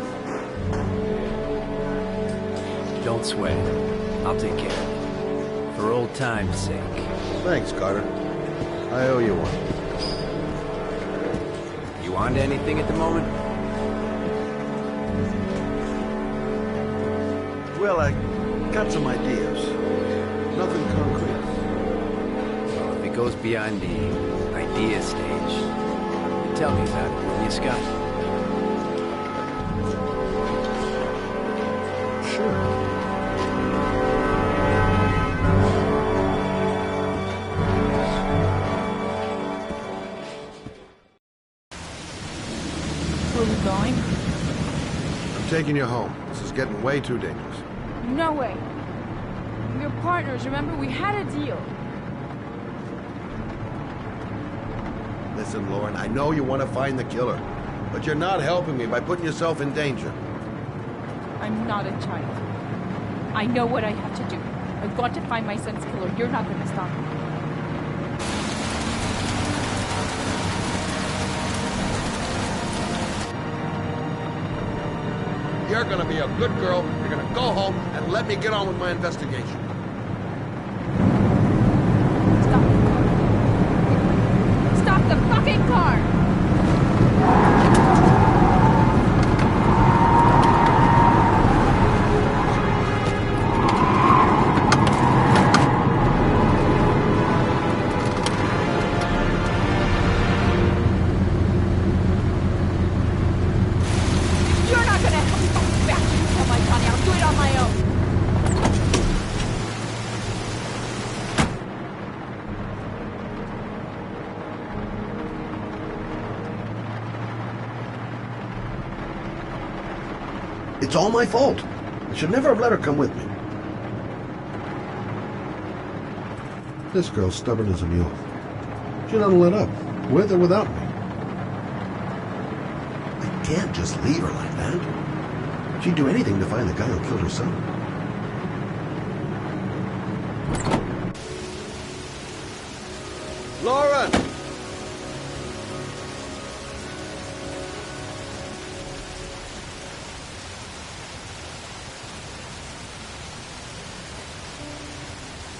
Don't sweat. I'll take care of it. For old time's sake. Thanks, Carter. I owe you one. You on to anything at the moment? Well, I got some ideas. Nothing concrete. Well, if it goes beyond the idea stage, tell me about it, will you, Scott? Sure. Where are we going? I'm taking you home. This is getting way too dangerous. No way. We're partners, remember? We had a deal. Listen, Lauren, I know you want to find the killer, but you're not helping me by putting yourself in danger. I'm not a child. I know what I have to do. I've got to find my son's killer. You're not going to stop me. You're gonna be a good girl. You're gonna go home and let me get on with my investigation. Stop the fucking car! You're not gonna help me find back to tell my Johnny. I'll do it on my own. It's all my fault. I should never have let her come with me. This girl's stubborn as a mule. She doesn't let up, with or without me. I can't just leave her like that. She'd do anything to find the guy who killed her son. Lauren!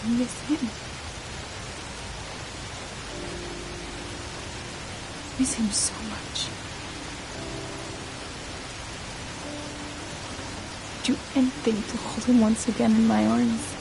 I miss him. I miss him so much. Do anything to hold him once again in my arms.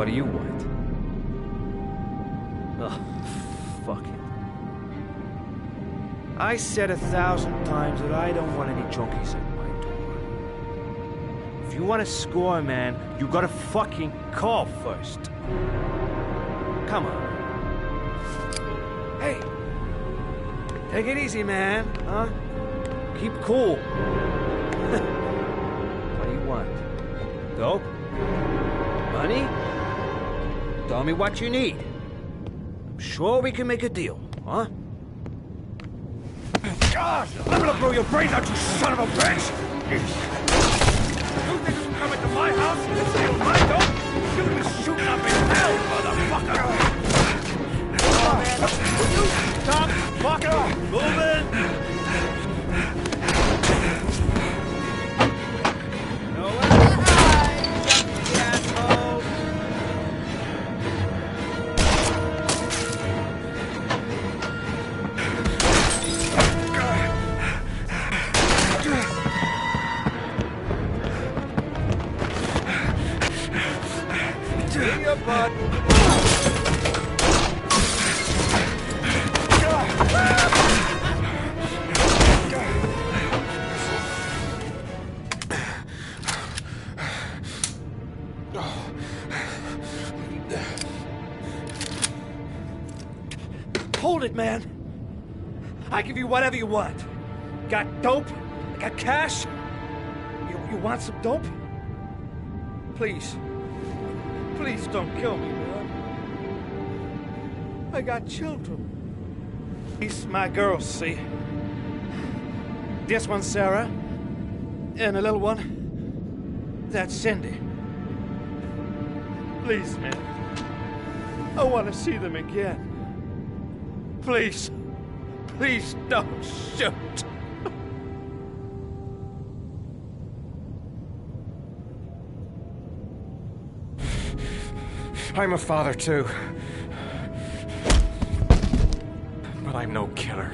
What do you want? Oh, fuck it. I said 1,000 times that I don't want any junkies at my door. If you want to score, man, you gotta fucking call first. Come on. Hey! Take it easy, man, huh? Keep cool. What do you want? Dope? Money? Tell me what you need. I'm sure we can make a deal, huh? God, I'm gonna blow your brains out, you son of a bitch! You think you can come into my house and steal my dope? You're gonna be shooting up in hell, motherfucker! Will you stop fucking moving? Hold it, man. I give you whatever you want. Got dope? Got cash? You want some dope? Please. Please don't kill me, man. I got children. These my girls, see? This one's Sarah. And the little one, that's Cindy. Please, man. I want to see them again. Please. Please don't shoot. I'm a father, too. But I'm no killer.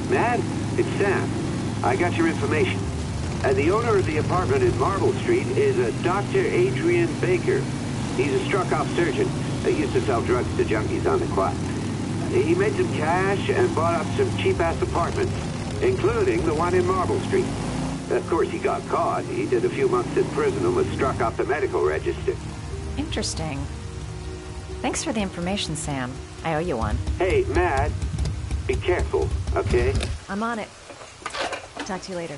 Matt, it's Sam. I got your information. The owner of the apartment in Marble Street is a Dr. Adrian Baker. He's a struck-off surgeon that used to sell drugs to junkies on the quad. He made some cash and bought up some cheap-ass apartments, including the one in Marble Street. Of course, he got caught. He did a few months in prison and was struck off the medical register. Interesting. Thanks for the information, Sam. I owe you one. Hey, Matt, be careful, okay? I'm on it. Talk to you later.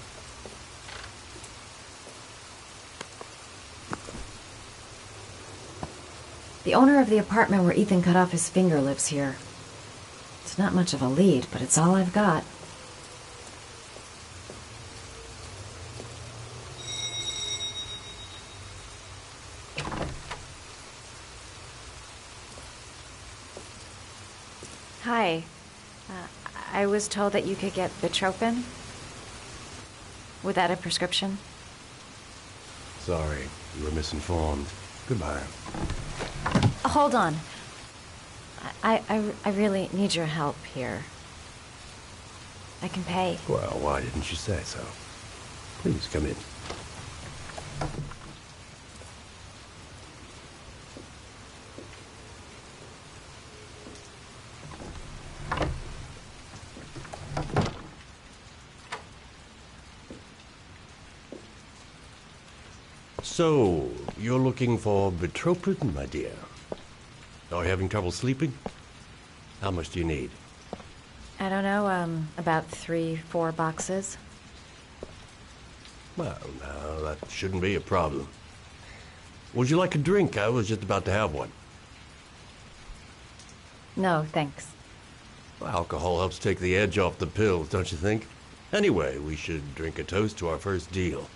The owner of the apartment where Ethan cut off his finger lives here. It's not much of a lead, but it's all I've got. Hi. I was told that you could get Bitropin without a prescription. Sorry, you were misinformed. Goodbye. Hold on. I really need your help here. I can pay. Well, why didn't you say so? Please come in. So, you're looking for Bitropin, my dear? Are you having trouble sleeping? How much do you need? I don't know, about 3-4 boxes. Well, now, that shouldn't be a problem. Would you like a drink? I was just about to have one. No, thanks. Alcohol helps take the edge off the pills, don't you think? Anyway, we should drink a toast to our first deal.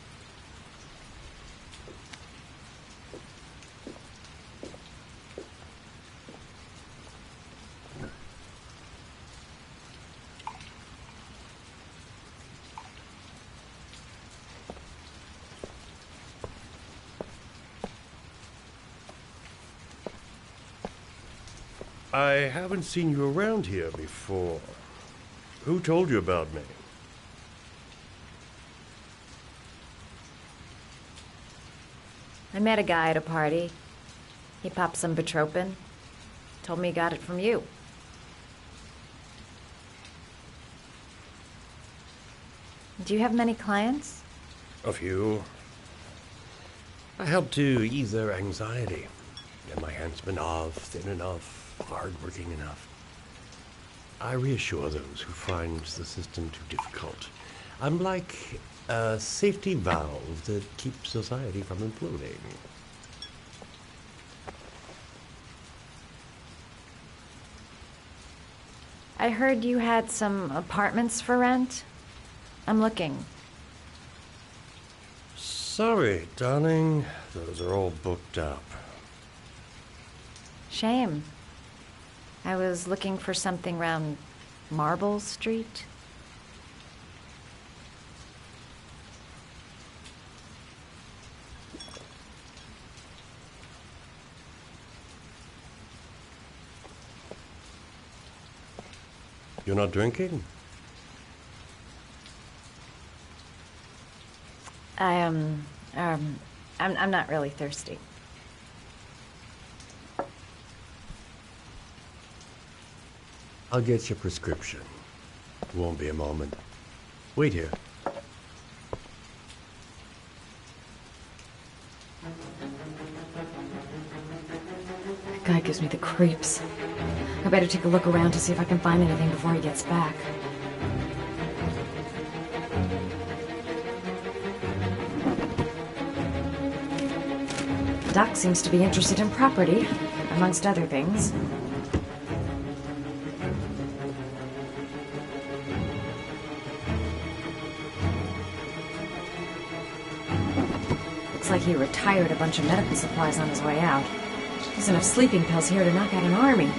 I haven't seen you around here before. Who told you about me? I met a guy at a party. He popped some Betropin. Told me he got it from you. Do you have many clients? A few. I help to ease their anxiety. Get my hands enough, thin enough, hard-working enough. I reassure those who find the system too difficult. I'm like a safety valve that keeps society from imploding. I heard you had some apartments for rent. I'm looking. Sorry, darling. Those are all booked up. Shame. I was looking for something around Marble Street. You're not drinking? I'm not really thirsty. I'll get your prescription. Won't be a moment. Wait here. That guy gives me the creeps. I better take a look around to see if I can find anything before he gets back. Doc seems to be interested in property, amongst other things. Looks like he retired a bunch of medical supplies on his way out. There's enough sleeping pills here to knock out an army.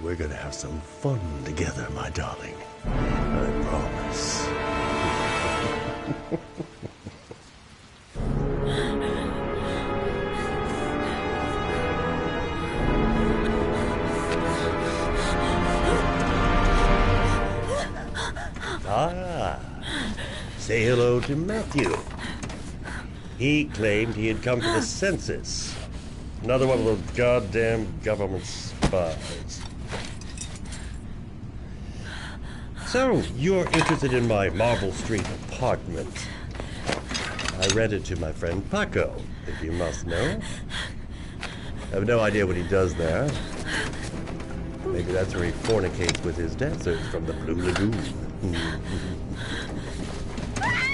We're gonna have some fun together, my darling. I promise. Say hello to Matthew. He claimed he had come to the census. Another one of those goddamn government spies. So, you're interested in my Marble Street apartment. rented to my friend Paco, if you must know. I have no idea what he does there. Maybe that's where he fornicates with his dancers from the Blue Lagoon.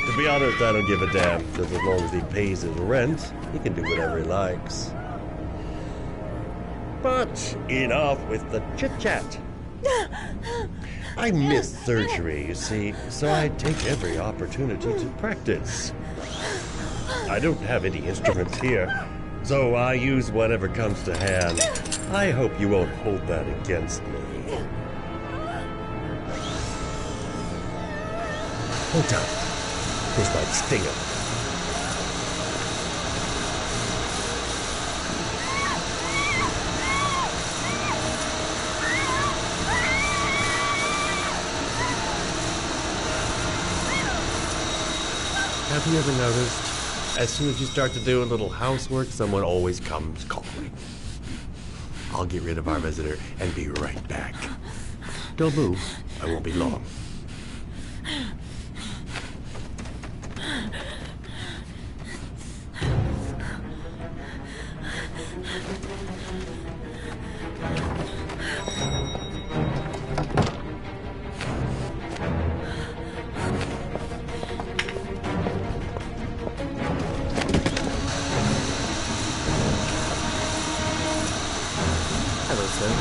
To be honest, I don't give a damn, because as long as he pays his rent, he can do whatever he likes. But enough with the chit-chat. I missed surgery, you see, so I take every opportunity to practice. I don't have any instruments here, so I use whatever comes to hand. I hope you won't hold that against me. Hold on. This might sting him. Have you ever noticed, as soon as you start to do a little housework, someone always comes calling? I'll get rid of our visitor and be right back. Don't move. I won't be long. Hello, sir.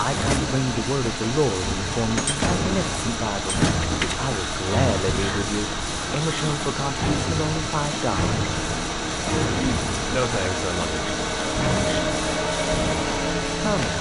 I come to bring you the word of the Lord in the form of a magnificent Bible, which I will gladly leave with you in return for a contribution of only $5. No thanks, I'm not interested. Come now.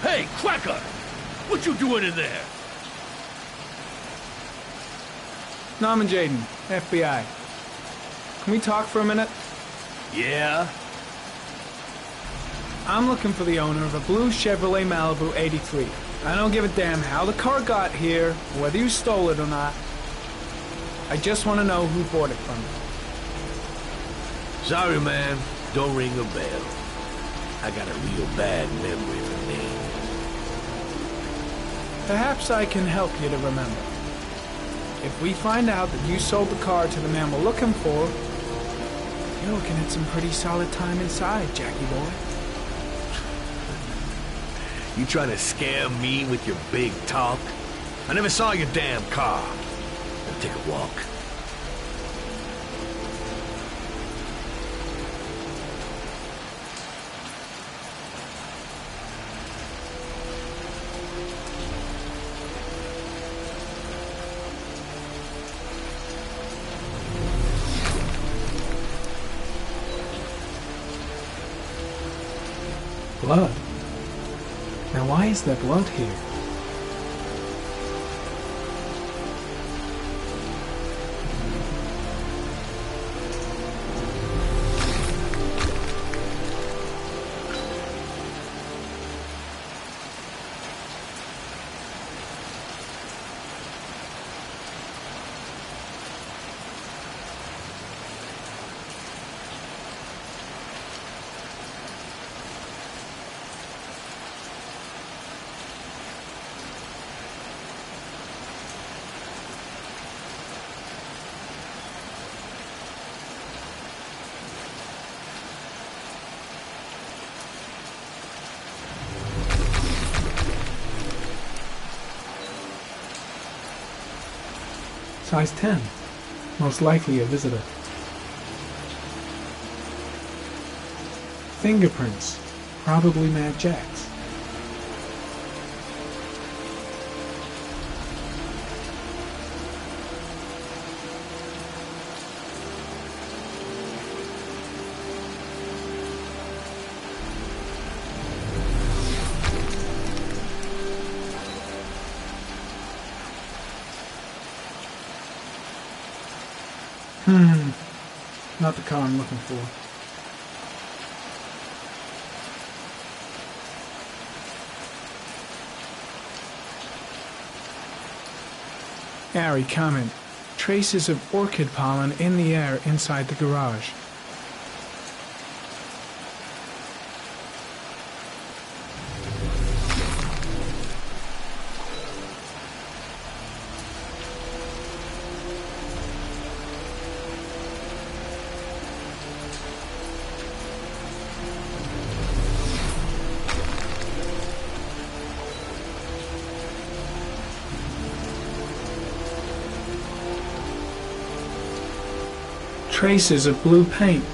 Hey, Cracker! What you doing in there? Norman Jaden, FBI. Can we talk for a minute? Yeah? I'm looking for the owner of a blue Chevrolet Malibu 83. I don't give a damn how the car got here, whether you stole it or not. I just want to know who bought it from you. Sorry, man. Don't ring a bell. I got a real bad memory for names. Perhaps I can help you to remember. If we find out that you sold the car to the man we're looking for, you're looking at some pretty solid time inside, Jackie boy. You trying to scare me with your big talk? I never saw your damn car. Now take a walk. Blood? Now why is there blood here? Size 10. Most likely a visitor. Fingerprints. Probably Mad Jack's. Not the car I'm looking for. Harry, comment. Traces of orchid pollen in the air inside the garage. Traces of blue paint.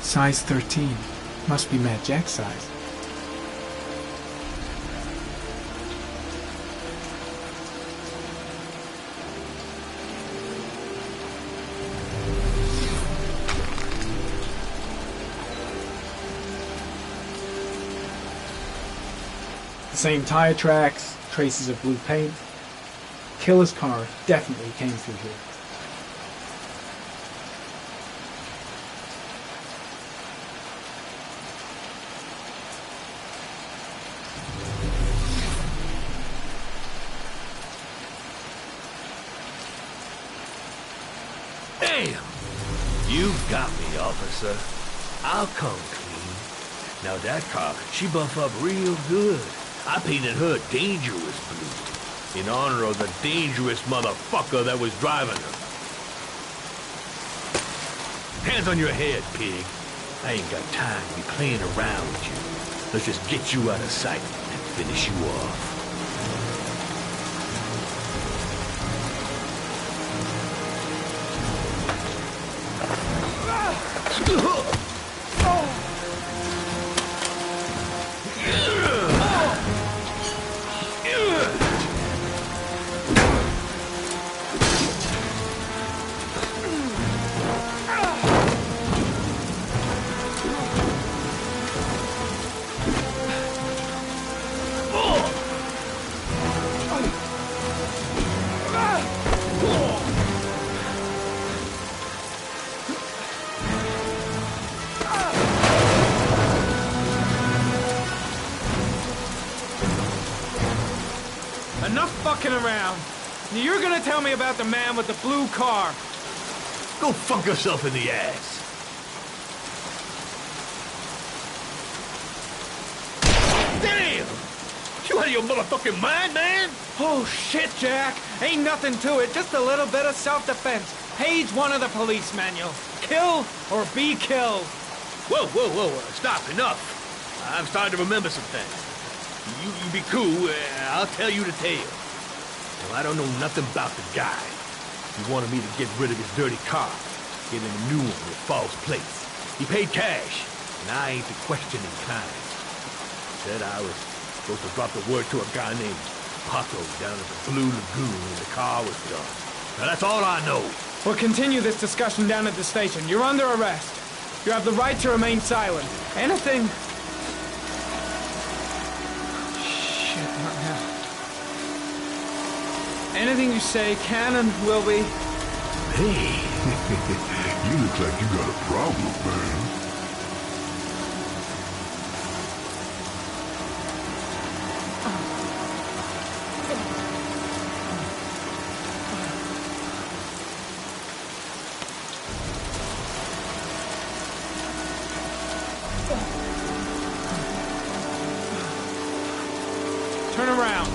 Size 13. Must be Mad Jack's size. The same tire tracks, traces of blue paint. Killer's car definitely came through here. Damn! You got me, officer. I'll come clean. Now that car, she buff up real good. I painted her dangerous blue, in honor of the dangerous motherfucker that was driving her. Hands on your head, pig. I ain't got time to be playing around with you. Let's just get you out of sight and finish you off. Enough fucking around. You're gonna tell me about the man with the blue car. Go fuck yourself in the ass. Damn! You out of your motherfucking mind, man? Oh, shit, Jack. Ain't nothing to it. Just a little bit of self-defense. Page 1 of the police manual. Kill or be killed. Whoa, whoa, whoa. Stop. Enough. I'm starting to remember some things. You be cool. I'll tell you the tale. Well, I don't know nothing about the guy. He wanted me to get rid of his dirty car. Get him a new one with false plates. He paid cash, and I ain't the questioning kind. Said I was supposed to drop the word to a guy named Paco down at the Blue Lagoon when the car was done. Now that's all I know. We'll continue this discussion down at the station. You're under arrest. You have the right to remain silent. Anything... Shit, not now. Anything you say can and will be... Hey, you look like you got a problem, man. Turn around.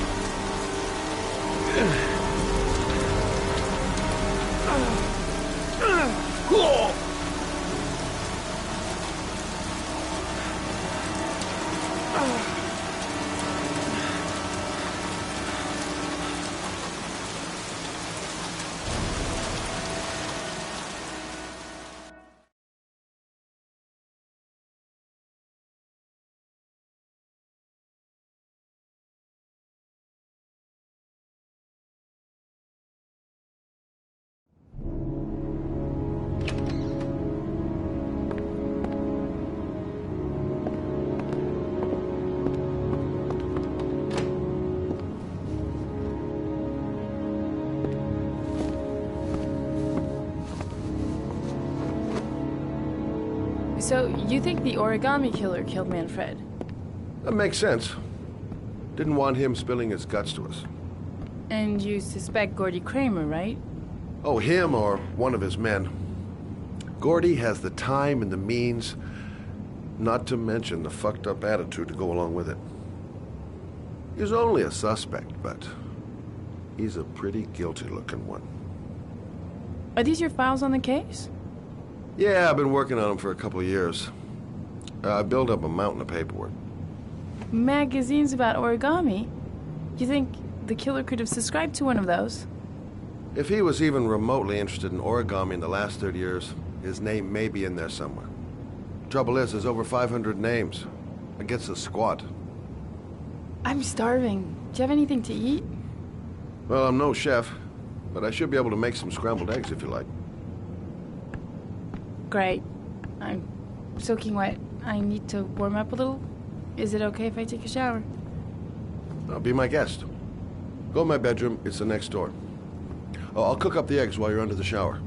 So, you think the origami killer killed Manfred? That makes sense. Didn't want him spilling his guts to us. And you suspect Gordy Kramer, right? Oh, him or one of his men. Gordy has the time and the means, not to mention the fucked up attitude to go along with it. He's only a suspect, but he's a pretty guilty-looking one. Are these your files on the case? Yeah, I've been working on them for a couple of years. I built up a mountain of paperwork. Magazines about origami? You think the killer could have subscribed to one of those? If he was even remotely interested in origami in the last 30 years, his name may be in there somewhere. Trouble is, there's over 500 names. It gets a squat. I'm starving. Do you have anything to eat? Well, I'm no chef, but I should be able to make some scrambled eggs if you like. Great. I'm soaking wet. I need to warm up a little. Is it okay if I take a shower? Be my guest. Go in my bedroom. It's the next door. Oh, I'll cook up the eggs while you're under the shower.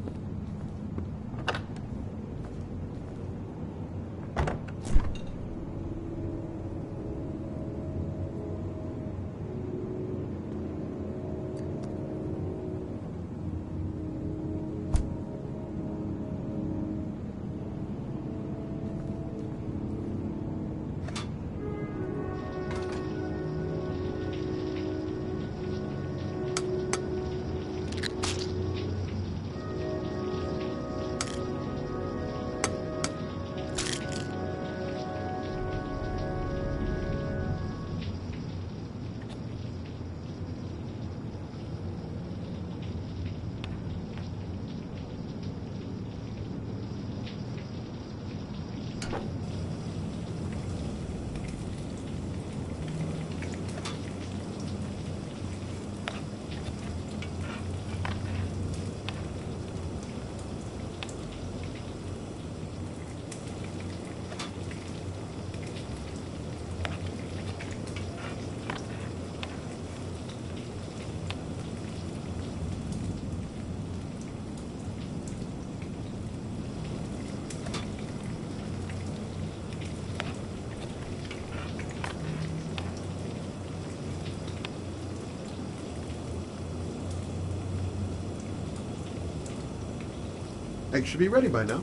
Eggs should be ready by now.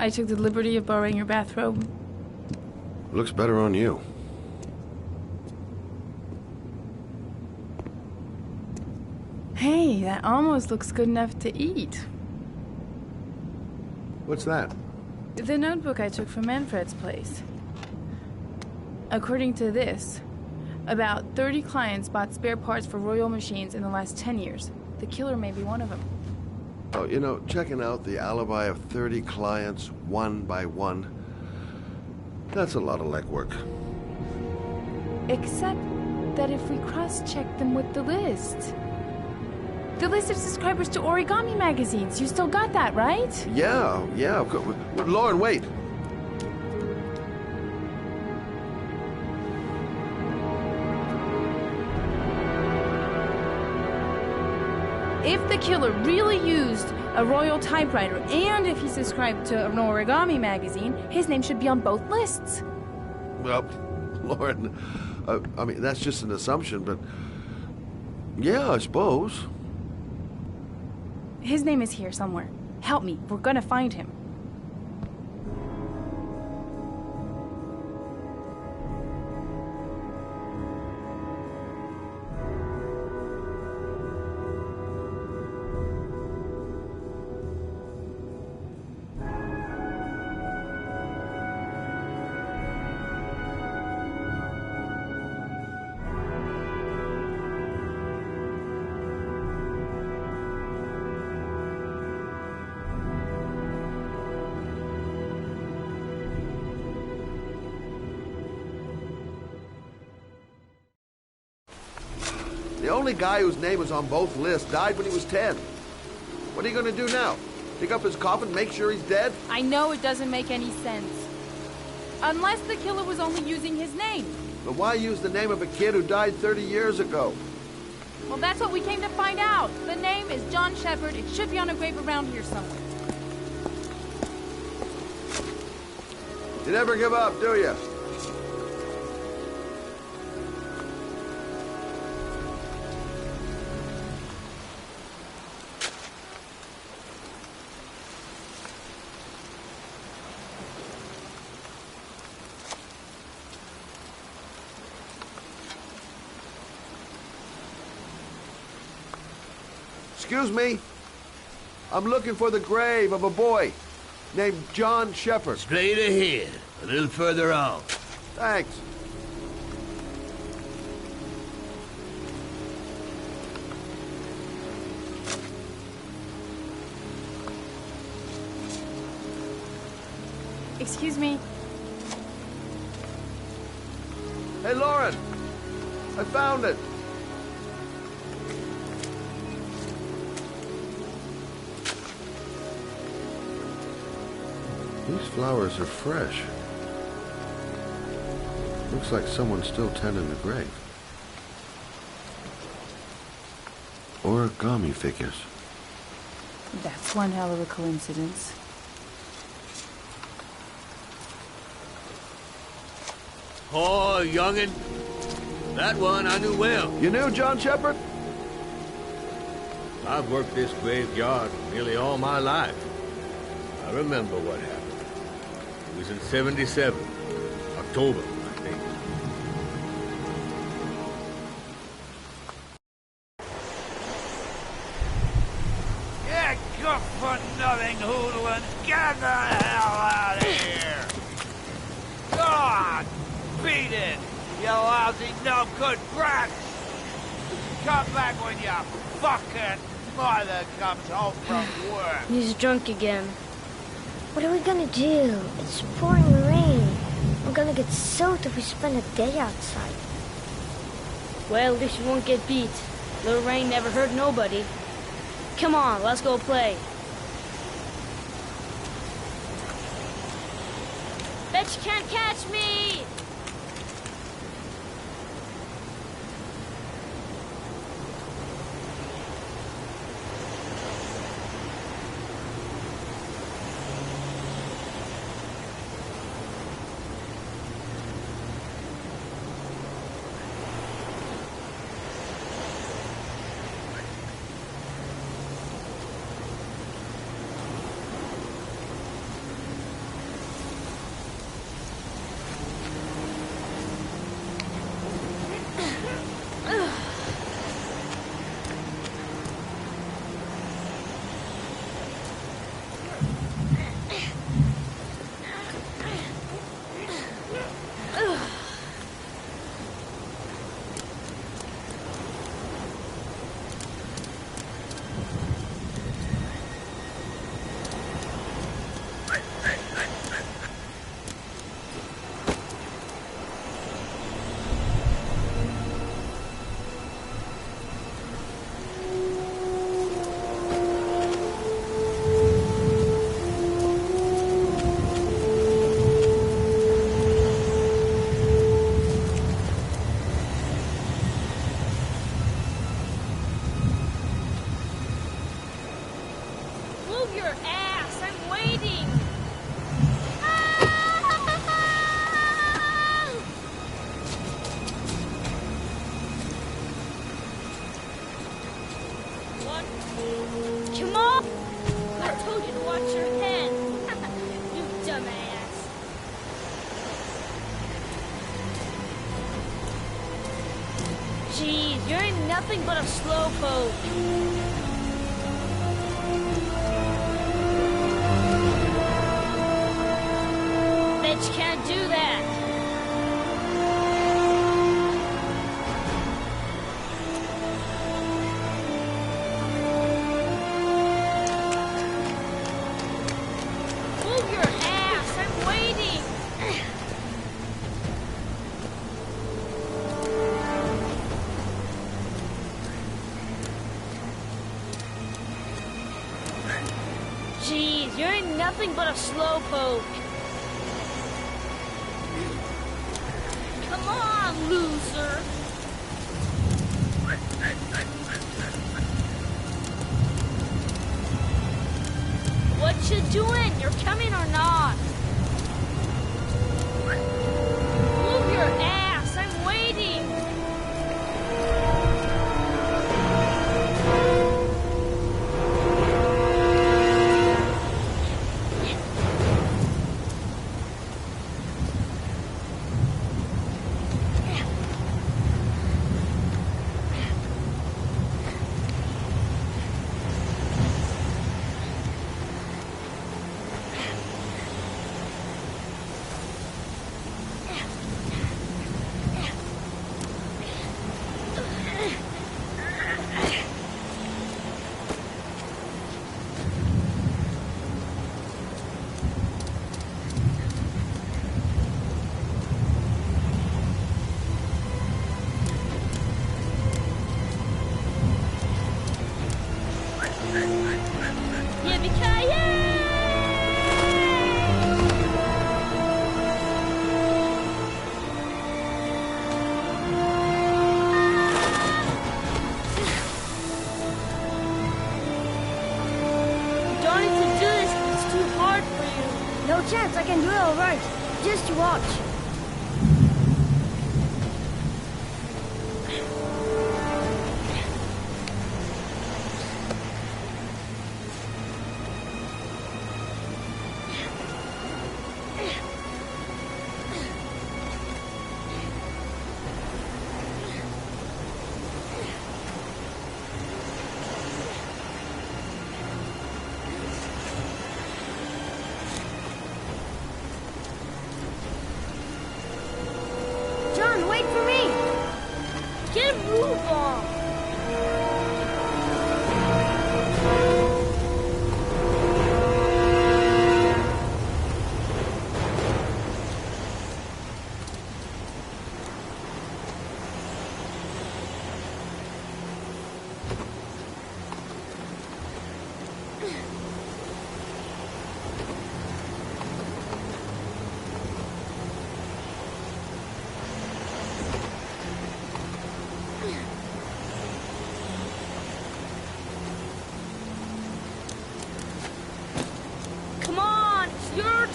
I took the liberty of borrowing your bathrobe. Looks better on you. Hey, that almost looks good enough to eat. What's that? The notebook I took from Manfred's place. According to this, about 30 clients bought spare parts for Royal machines in the last 10 years. The killer may be one of them. Oh, you know, checking out the alibi of 30 clients one by one, that's a lot of legwork. Except that if we cross-check them with the list. The list of subscribers to Origami magazines. You still got that, right? Yeah, of course. Lauren, wait. If the killer really used a Royal typewriter and if he subscribed to an Origami magazine, his name should be on both lists. Well, Lauren, I mean, that's just an assumption, but yeah, I suppose. His name is here somewhere. Help me. We're gonna find him. The only guy whose name was on both lists died when he was 10. What are you going to do now? Pick up his coffin, make sure he's dead? I know it doesn't make any sense. Unless the killer was only using his name. But why use the name of a kid who died 30 years ago? Well, that's what we came to find out. The name is John Shepard. It should be on a grave around here somewhere. You never give up, do you? Excuse me. I'm looking for the grave of a boy named John Shepard. Straight ahead, a little further on. Thanks. Excuse me. Hey, Lauren. I found it. These flowers are fresh. Looks like someone's still tending the grave. Origami figures. That's one hell of a coincidence. Oh, youngin'. That one I knew well. You knew John Shepard? I've worked this graveyard nearly all my life. I remember what happened. It was in 77. October, I think. Yeah, good for nothing hoodlums. Get the hell out of here! God! Beat it! You lousy, no good brat! Come back when your fucking mother comes home from work. He's drunk again. What are we gonna do? It's pouring rain. We're gonna get soaked if we spend a day outside. Well, at least you won't get beat. Little rain never hurt nobody. Come on, let's go play. Bitch can't catch me! Move your ass! I'm waiting! What? Come on! I told you to watch your head! You dumbass! Jeez, you're nothing but a slowpoke! Bitch can't do that! Move your ass! I'm waiting! Jeez, you're nothing but a slowpoke! Come on, loser! What you doing? You're coming or not? Move your ass! I'm waiting! No chance, I can do it all right. Just watch.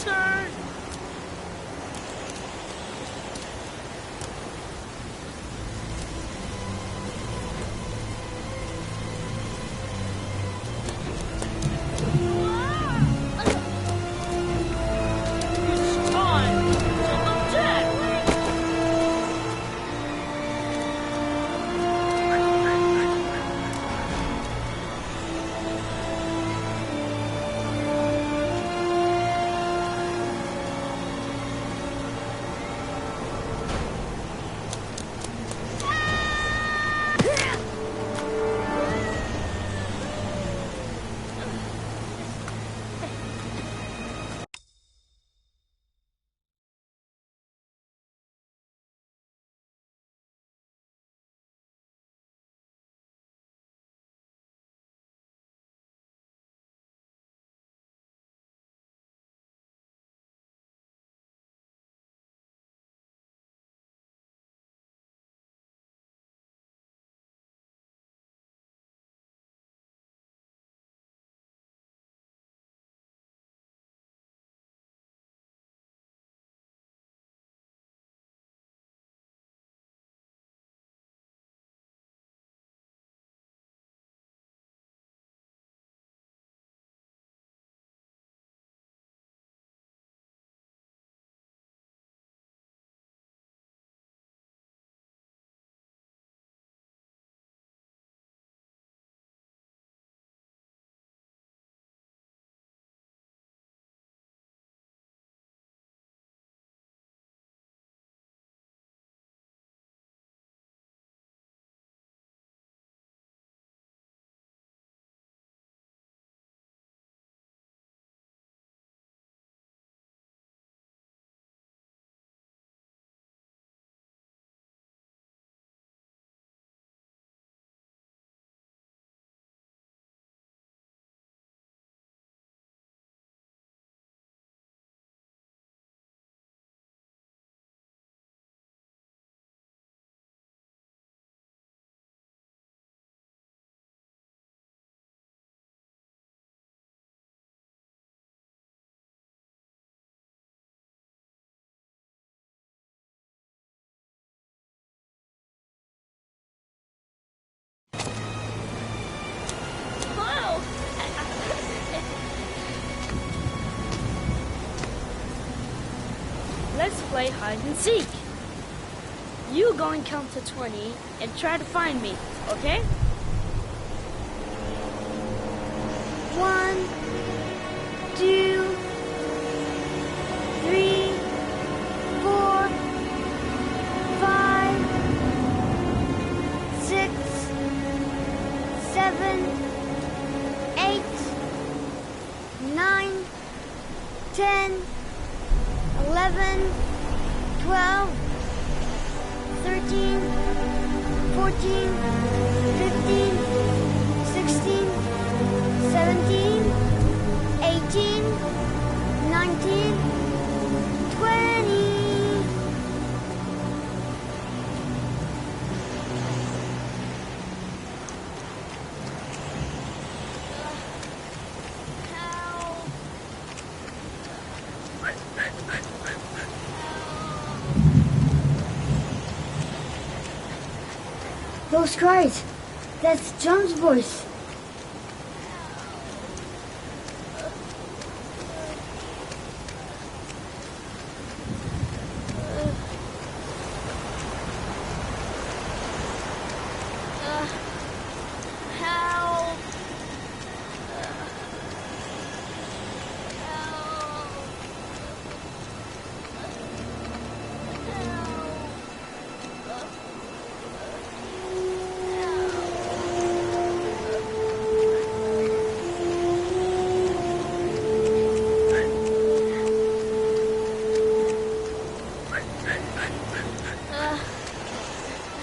turn. It's time to the deck. Let's play hide and seek. You go and count to 20 and try to find me, okay? 1, 2, 3, 4, 5, 6, 7, 8, 9, 10, 11, 12, 13, 14, 15, 16, 17, 18, 19, 20. Those cries, that's John's voice.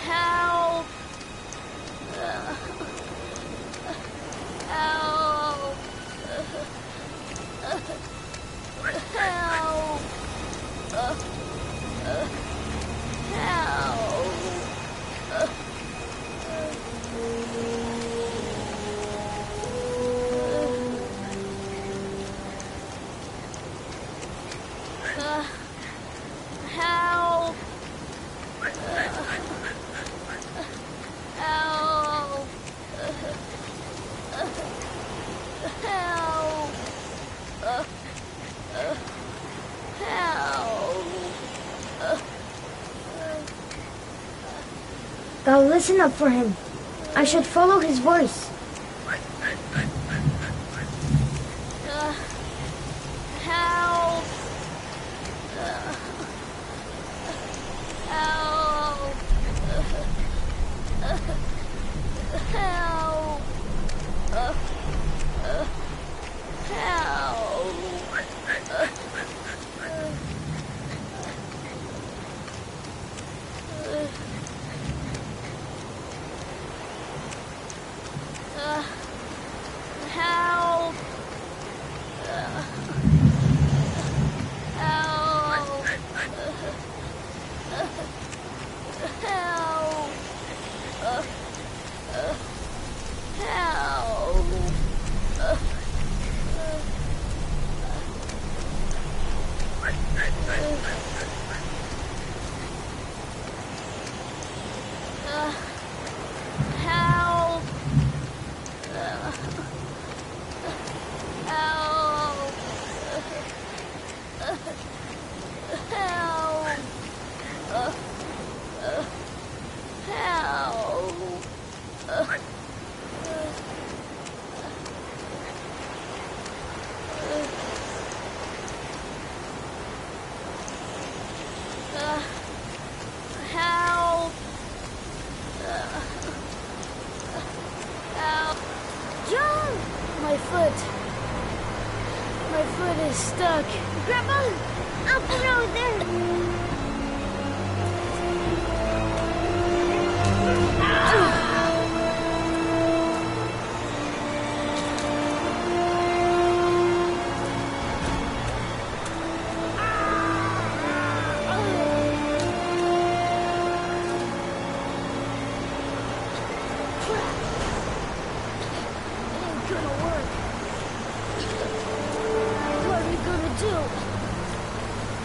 Help! Help! Help! Gotta listen up for him. I should follow his voice. Help! Help! Help! Help! John! My foot is stuck. Grandpa, up the road there.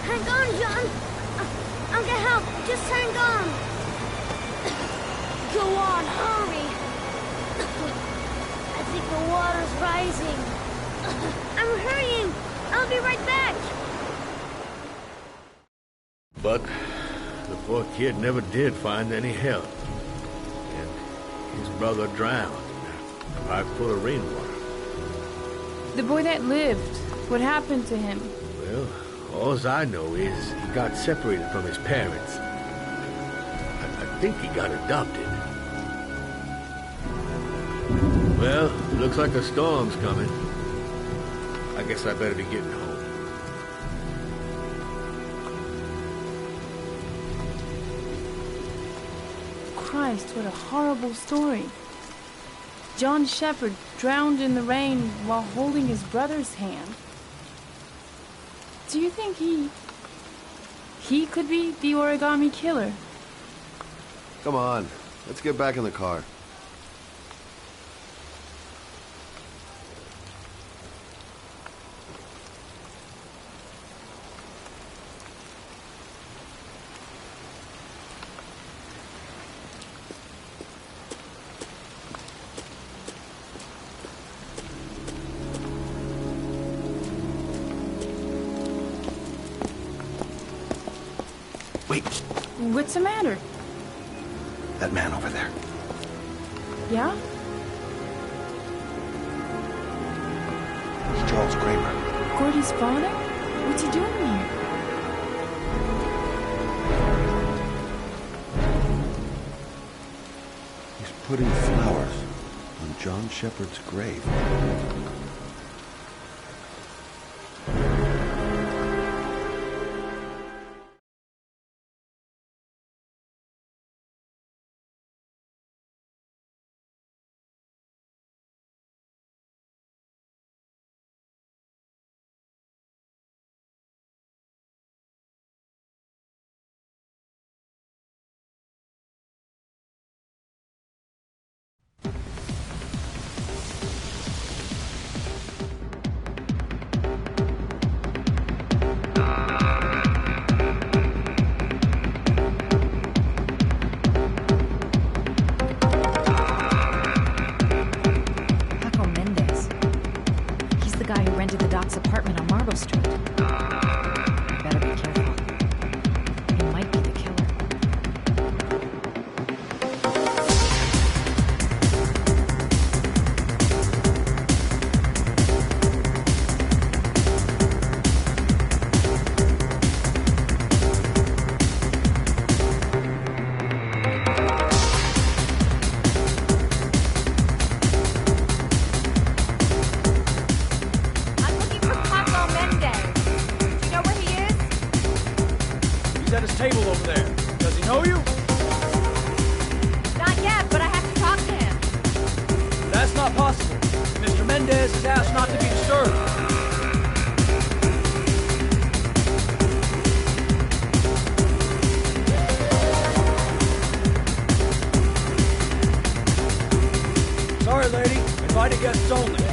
Hang on, John. I'll get help. Just hang on. Go on, hurry. I think the water's rising. I'm hurrying. I'll be right back. But the poor kid never did find any help. And his brother drowned in a pipe full of rainwater. The boy that lived, what happened to him? Well, all I know is he got separated from his parents. I think he got adopted. Well, looks like a storm's coming. I guess I better be getting home. Christ, what a horrible story. John Shepherd drowned in the rain while holding his brother's hand. Do you think he could be the origami killer? Come on, let's get back in the car. Wait, What's the matter? that man over there. Yeah? It's Charles Kramer. Gordy's father? What's he doing here? He's putting flowers on John Shepherd's grave. at his table over there. Does he know you? Not yet, but I have to talk to him. That's not possible. Mr. Mendez has asked not to be disturbed. Sorry, lady. Invited guests only.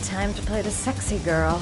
Time to play the sexy girl.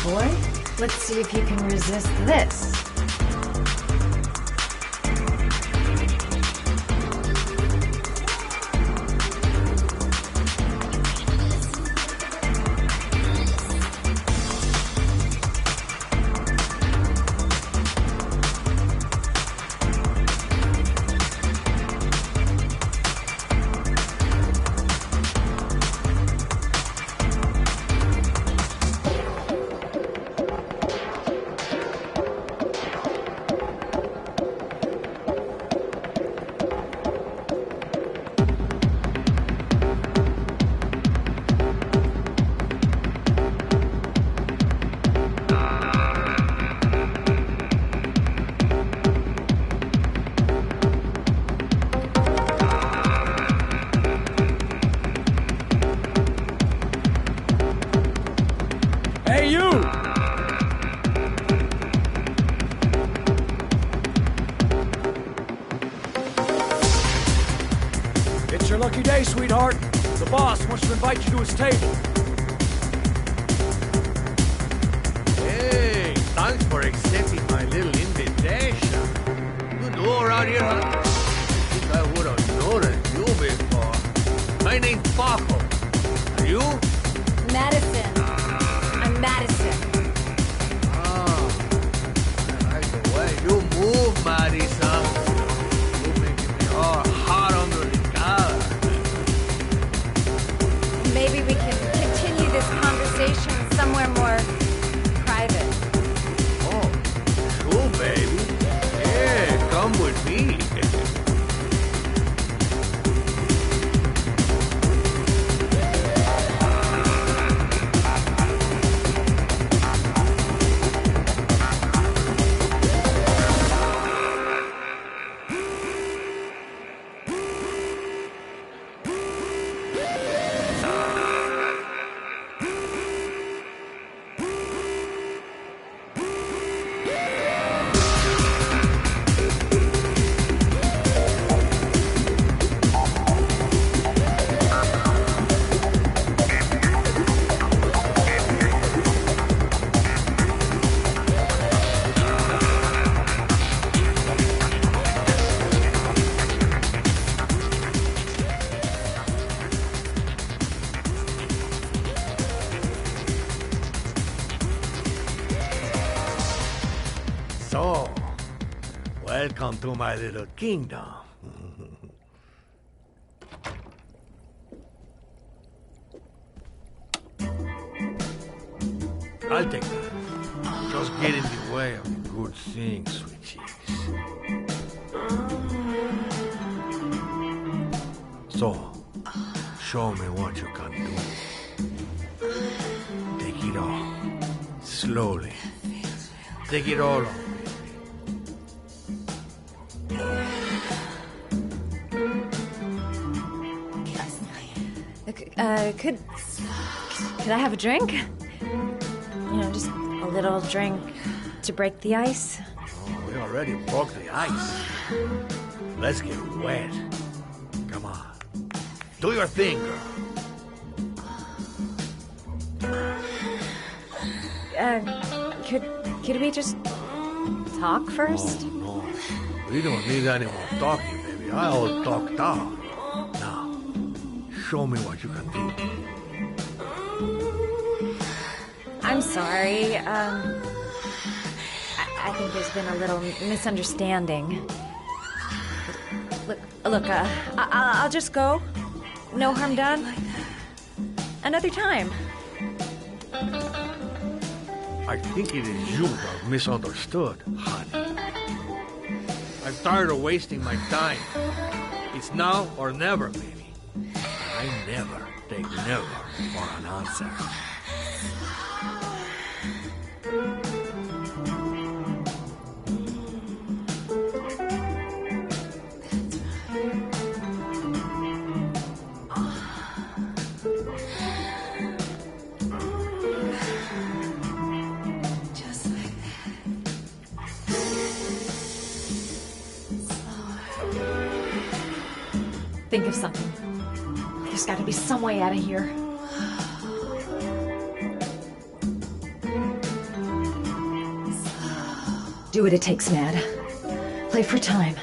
boy. Let's see if you can resist this. Hey, you! It's your lucky day, sweetheart. The boss wants to invite you to his table. Hey, thanks for accepting my little invitation. You know around here, huh? I think I would have noticed you before. My name's Paco. Are you? Madison. I'm Madison. I like the way you move, Madison. You're making me all hot under the collar. Maybe we can continue this conversation somewhere more private. Oh, sure, baby. Yeah, come with me. So, welcome to my little kingdom. I'll take that. Just get in the way of the good things, sweet cheeks. So, show me what you can do. Take it all. Slowly. Take it all on. Could I have a drink? You know, just a little drink to break the ice. Oh, we already broke the ice. Let's get wet. Come on. Do your thing, girl. Could we just talk first? Oh, no. We don't need any more talking, baby. I'll talk down. Now, show me what you can do. I'm sorry. I think there's been a little misunderstanding. Look, I'll just go. No harm done. Another time. I think it is you that are misunderstood, honey. I'm tired of wasting my time. It's now or never, baby. I never take never for an answer. Think of something. There's got to be some way out of here. Do what it takes, Mad. Play for time.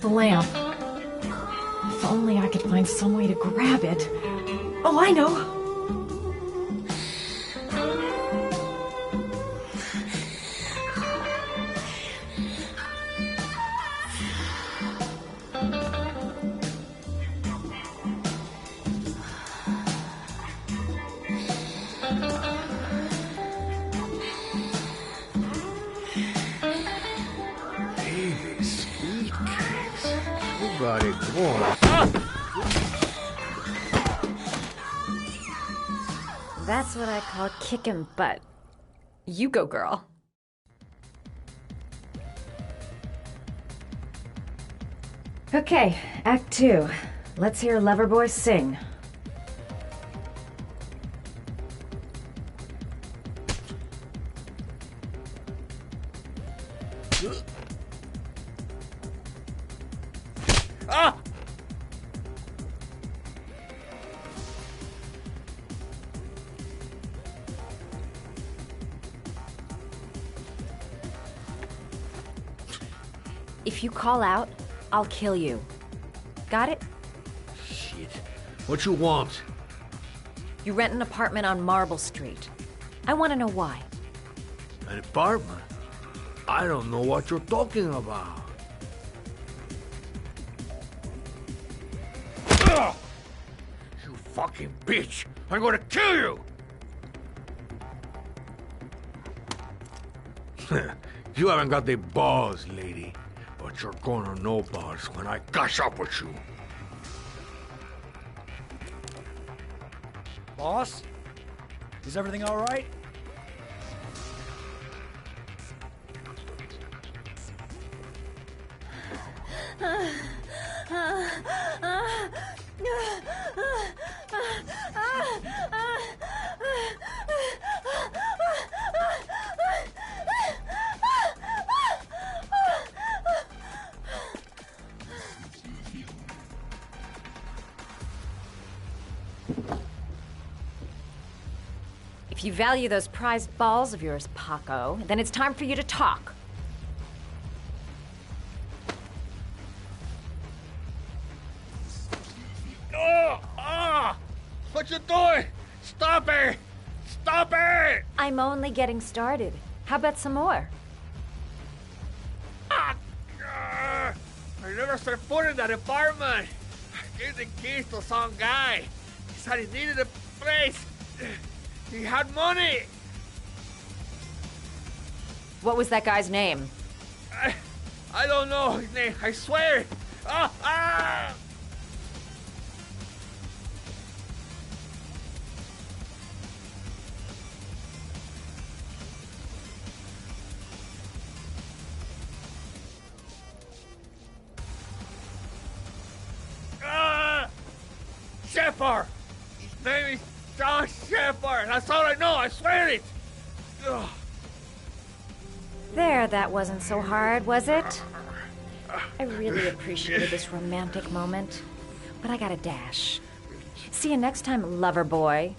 The lamp. If only I could find some way to grab it. Oh, I know! Baby, sweet cakes. You got it going. That's what I call kicking butt. You go, girl. Okay, Act 2. Let's hear Loverboy sing. Ah! If you call out, I'll kill you. Got it? Shit. What you want? You rent an apartment on Marble Street. I want to know why. An apartment? I don't know what you're talking about. Ugh! You fucking bitch! I'm gonna kill you! You haven't got the balls, lady. But you're gonna know balls when I catch up with you. Boss? Is everything all right? If you value those prized balls of yours, Paco, then it's time for you to talk. What you doing? Stop it! Stop it! I'm only getting started. How about some more? I never set foot in that apartment. I gave the keys to some guy. He said he needed a place. He had money. What was that guy's name? I don't know his name. I swear. Shepard! His name is John Shepard! That's all I know, I swear it! Ugh. There, that wasn't so hard, was it? I really appreciated this romantic moment, but I gotta dash. See you next time, lover boy.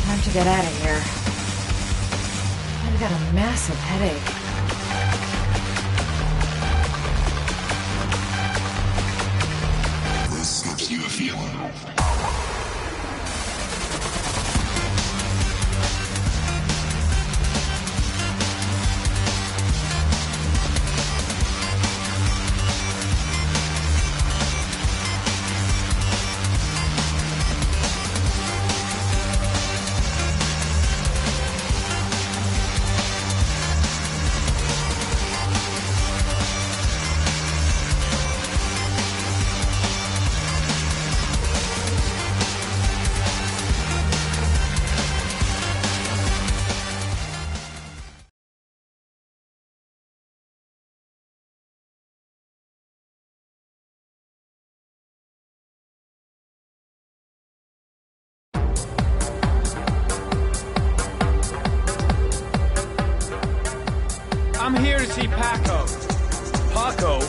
Time to get out of here. I've got a massive headache. This gives you a feeling. I'm here to see Paco. Paco?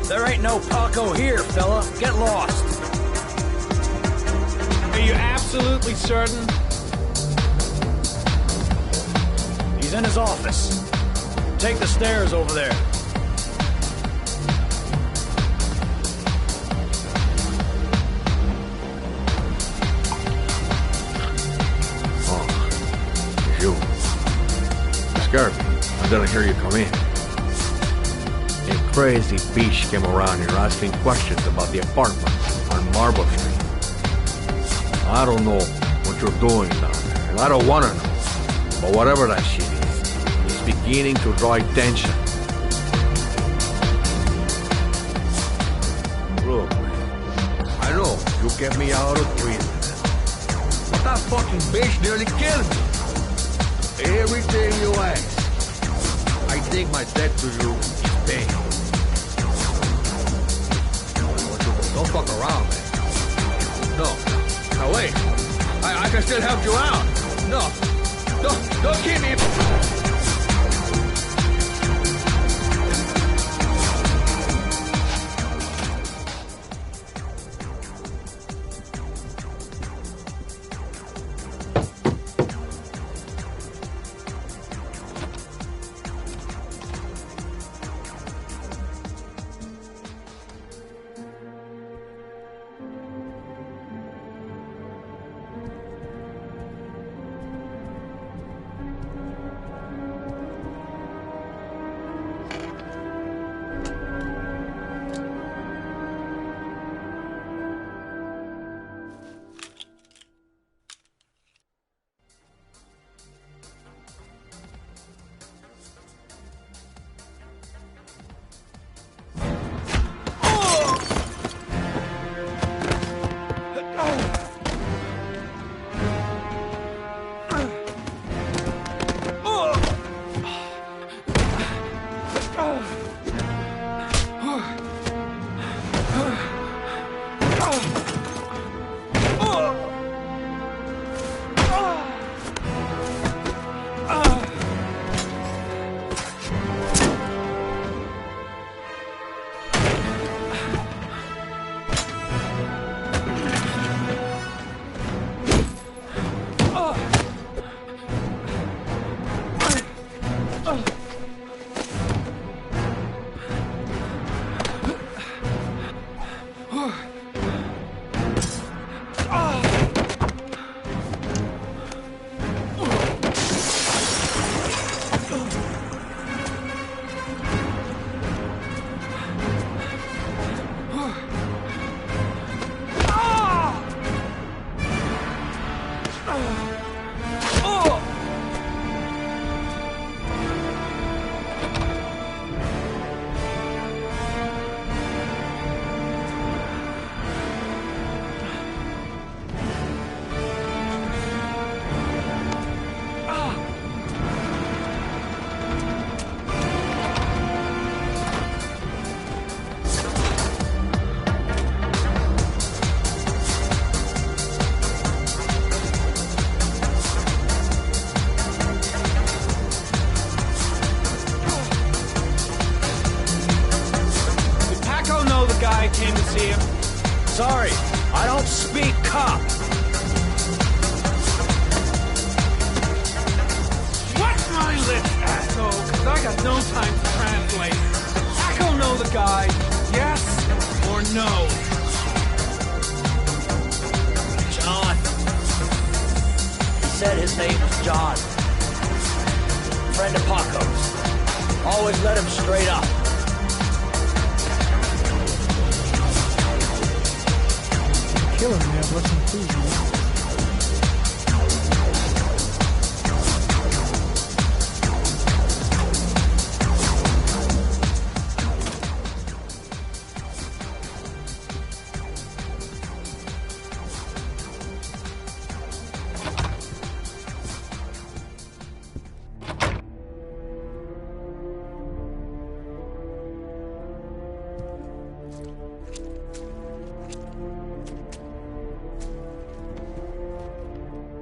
There ain't no Paco here, fella. Get lost. Are you absolutely certain? He's in his office. Take the stairs over there. Oh, it's you. You scared me. I didn't hear you come in. A crazy bitch came around here asking questions about the apartment on Marble Street. I don't know what you're doing down there, and I don't want to know. But whatever that shit is, it's beginning to draw attention. Look, I know you kept me out of prison, but that fucking bitch nearly killed me. Everything you ask, I think my debt to you is paid. Don't fuck around, man. No, wait. I can still help you out. No, don't keep me. Came to see him. Sorry, I don't speak cop. What's my lips, asshole? Cause I got no time to translate. Paco know the guy. Yes or no? John. He said his name was John. Friend of Paco's. Always let him straight up. Killer may have left some food, man.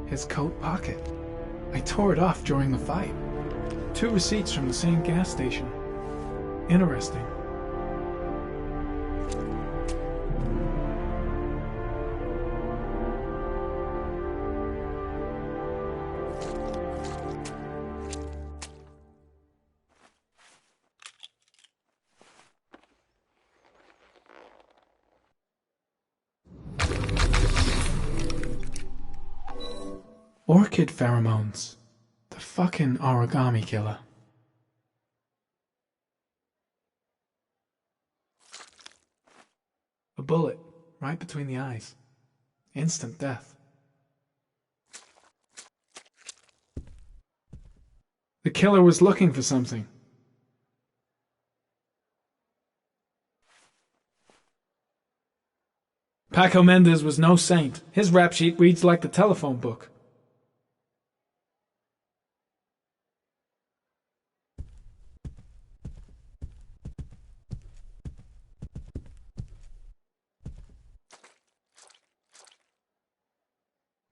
His coat pocket. I tore it off during the fight. 2 receipts from the same gas station. Interesting. Orchid pheromones. The fucking origami killer. A bullet right between the eyes. Instant death. The killer was looking for something. Paco Mendez was no saint. His rap sheet reads like the telephone book.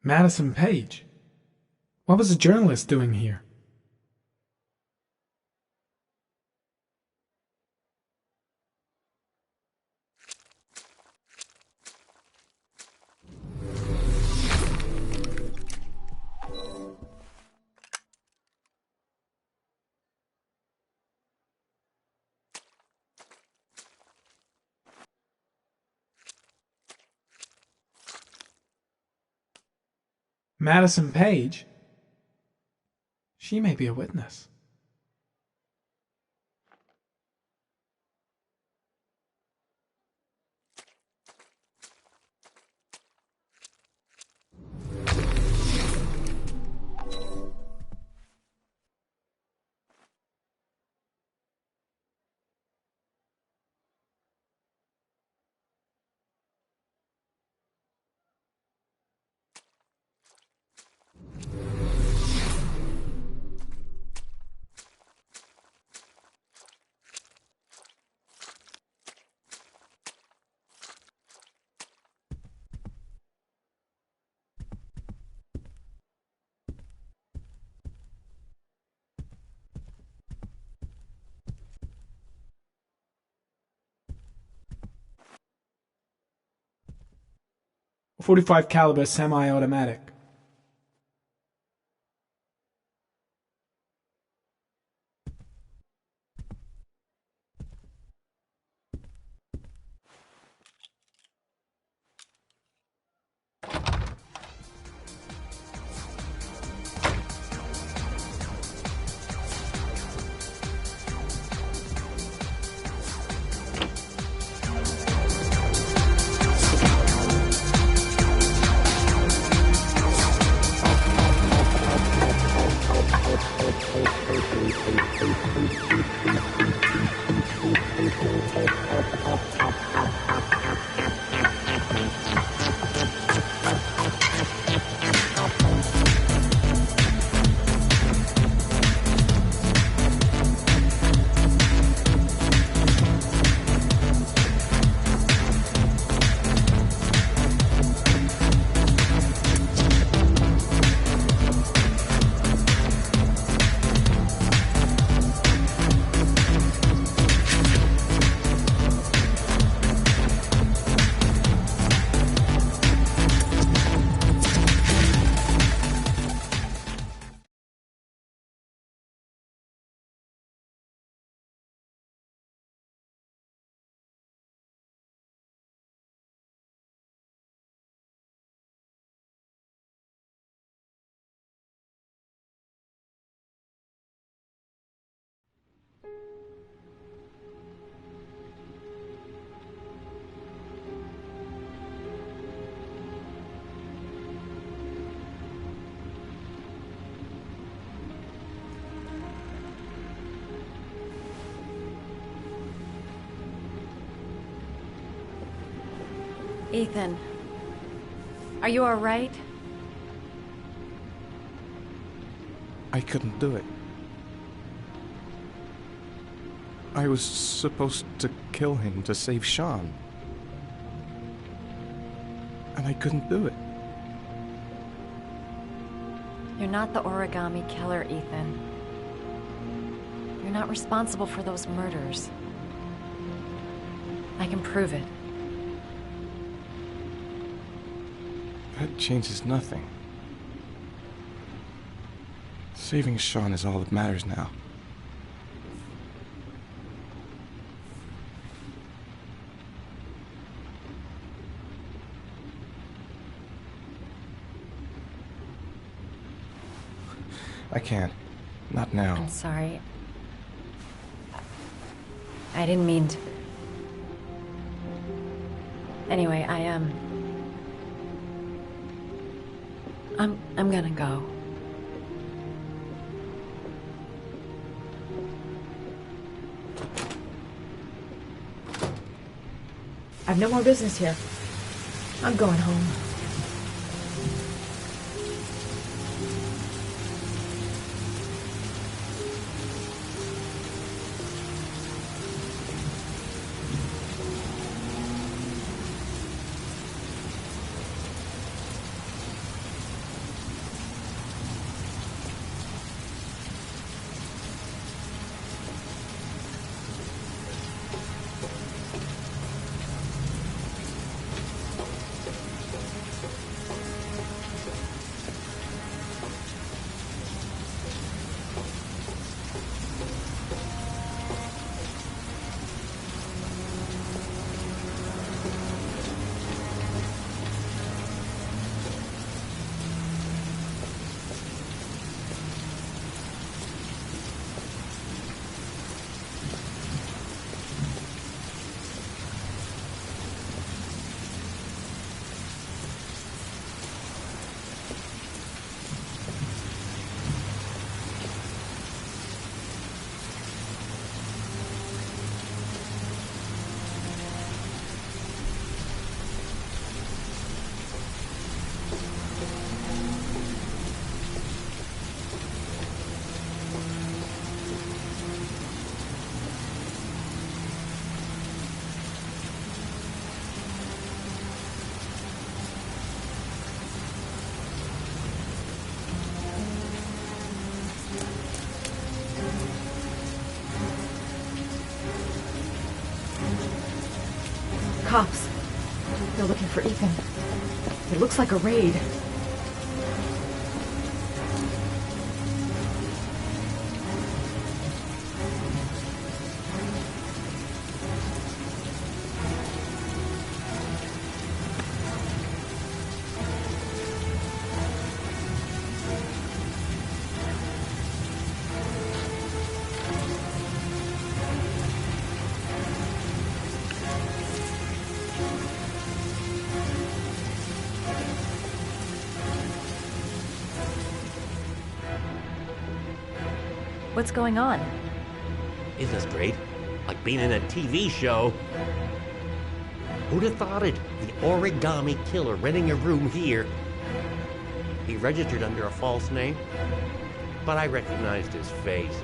Madison Page? What was a journalist doing here? Madison Page? She may be a witness. .45 caliber semi-automatic. Ethan, are you all right? I couldn't do it. I was supposed to kill him to save Sean. And I couldn't do it. You're not the origami killer, Ethan. You're not responsible for those murders. I can prove it. That changes nothing. Saving Sean is all that matters now. I can't. Not now. I'm sorry. I didn't mean to. Anyway, I'm gonna go. I've no more business here. I'm going home. Cops. They're looking for Ethan. It looks like a raid. What's going on? Isn't this great? Like being in a TV show. Who'd have thought it? The origami killer renting a room here. He registered under a false name, but I recognized his face.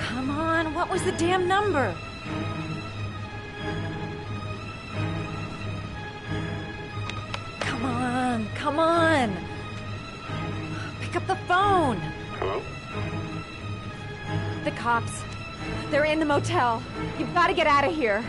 Come on, what was the damn number? Come on! Pick up the phone! Hello? The cops. They're in the motel. You've got to get out of here.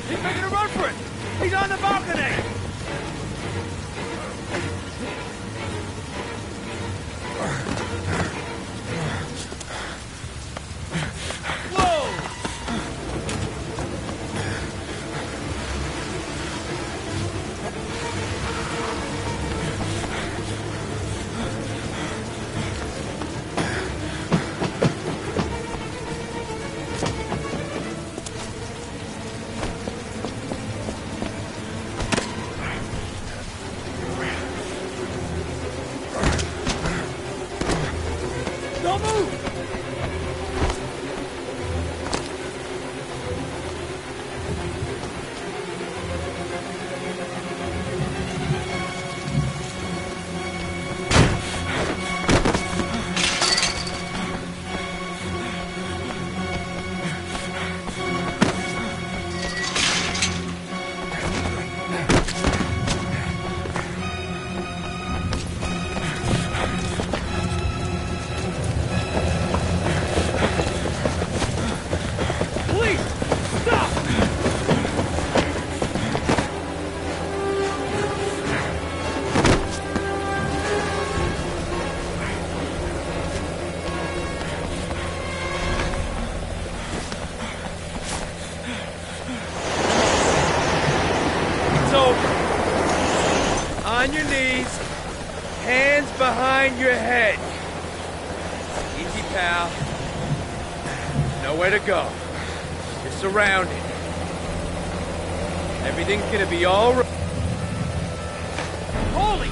He's making a run for it! He's on the balcony! Don't move! On your knees, hands behind your head. Easy, pal. Nowhere to go. You're surrounded. Everything's gonna be all right. Holy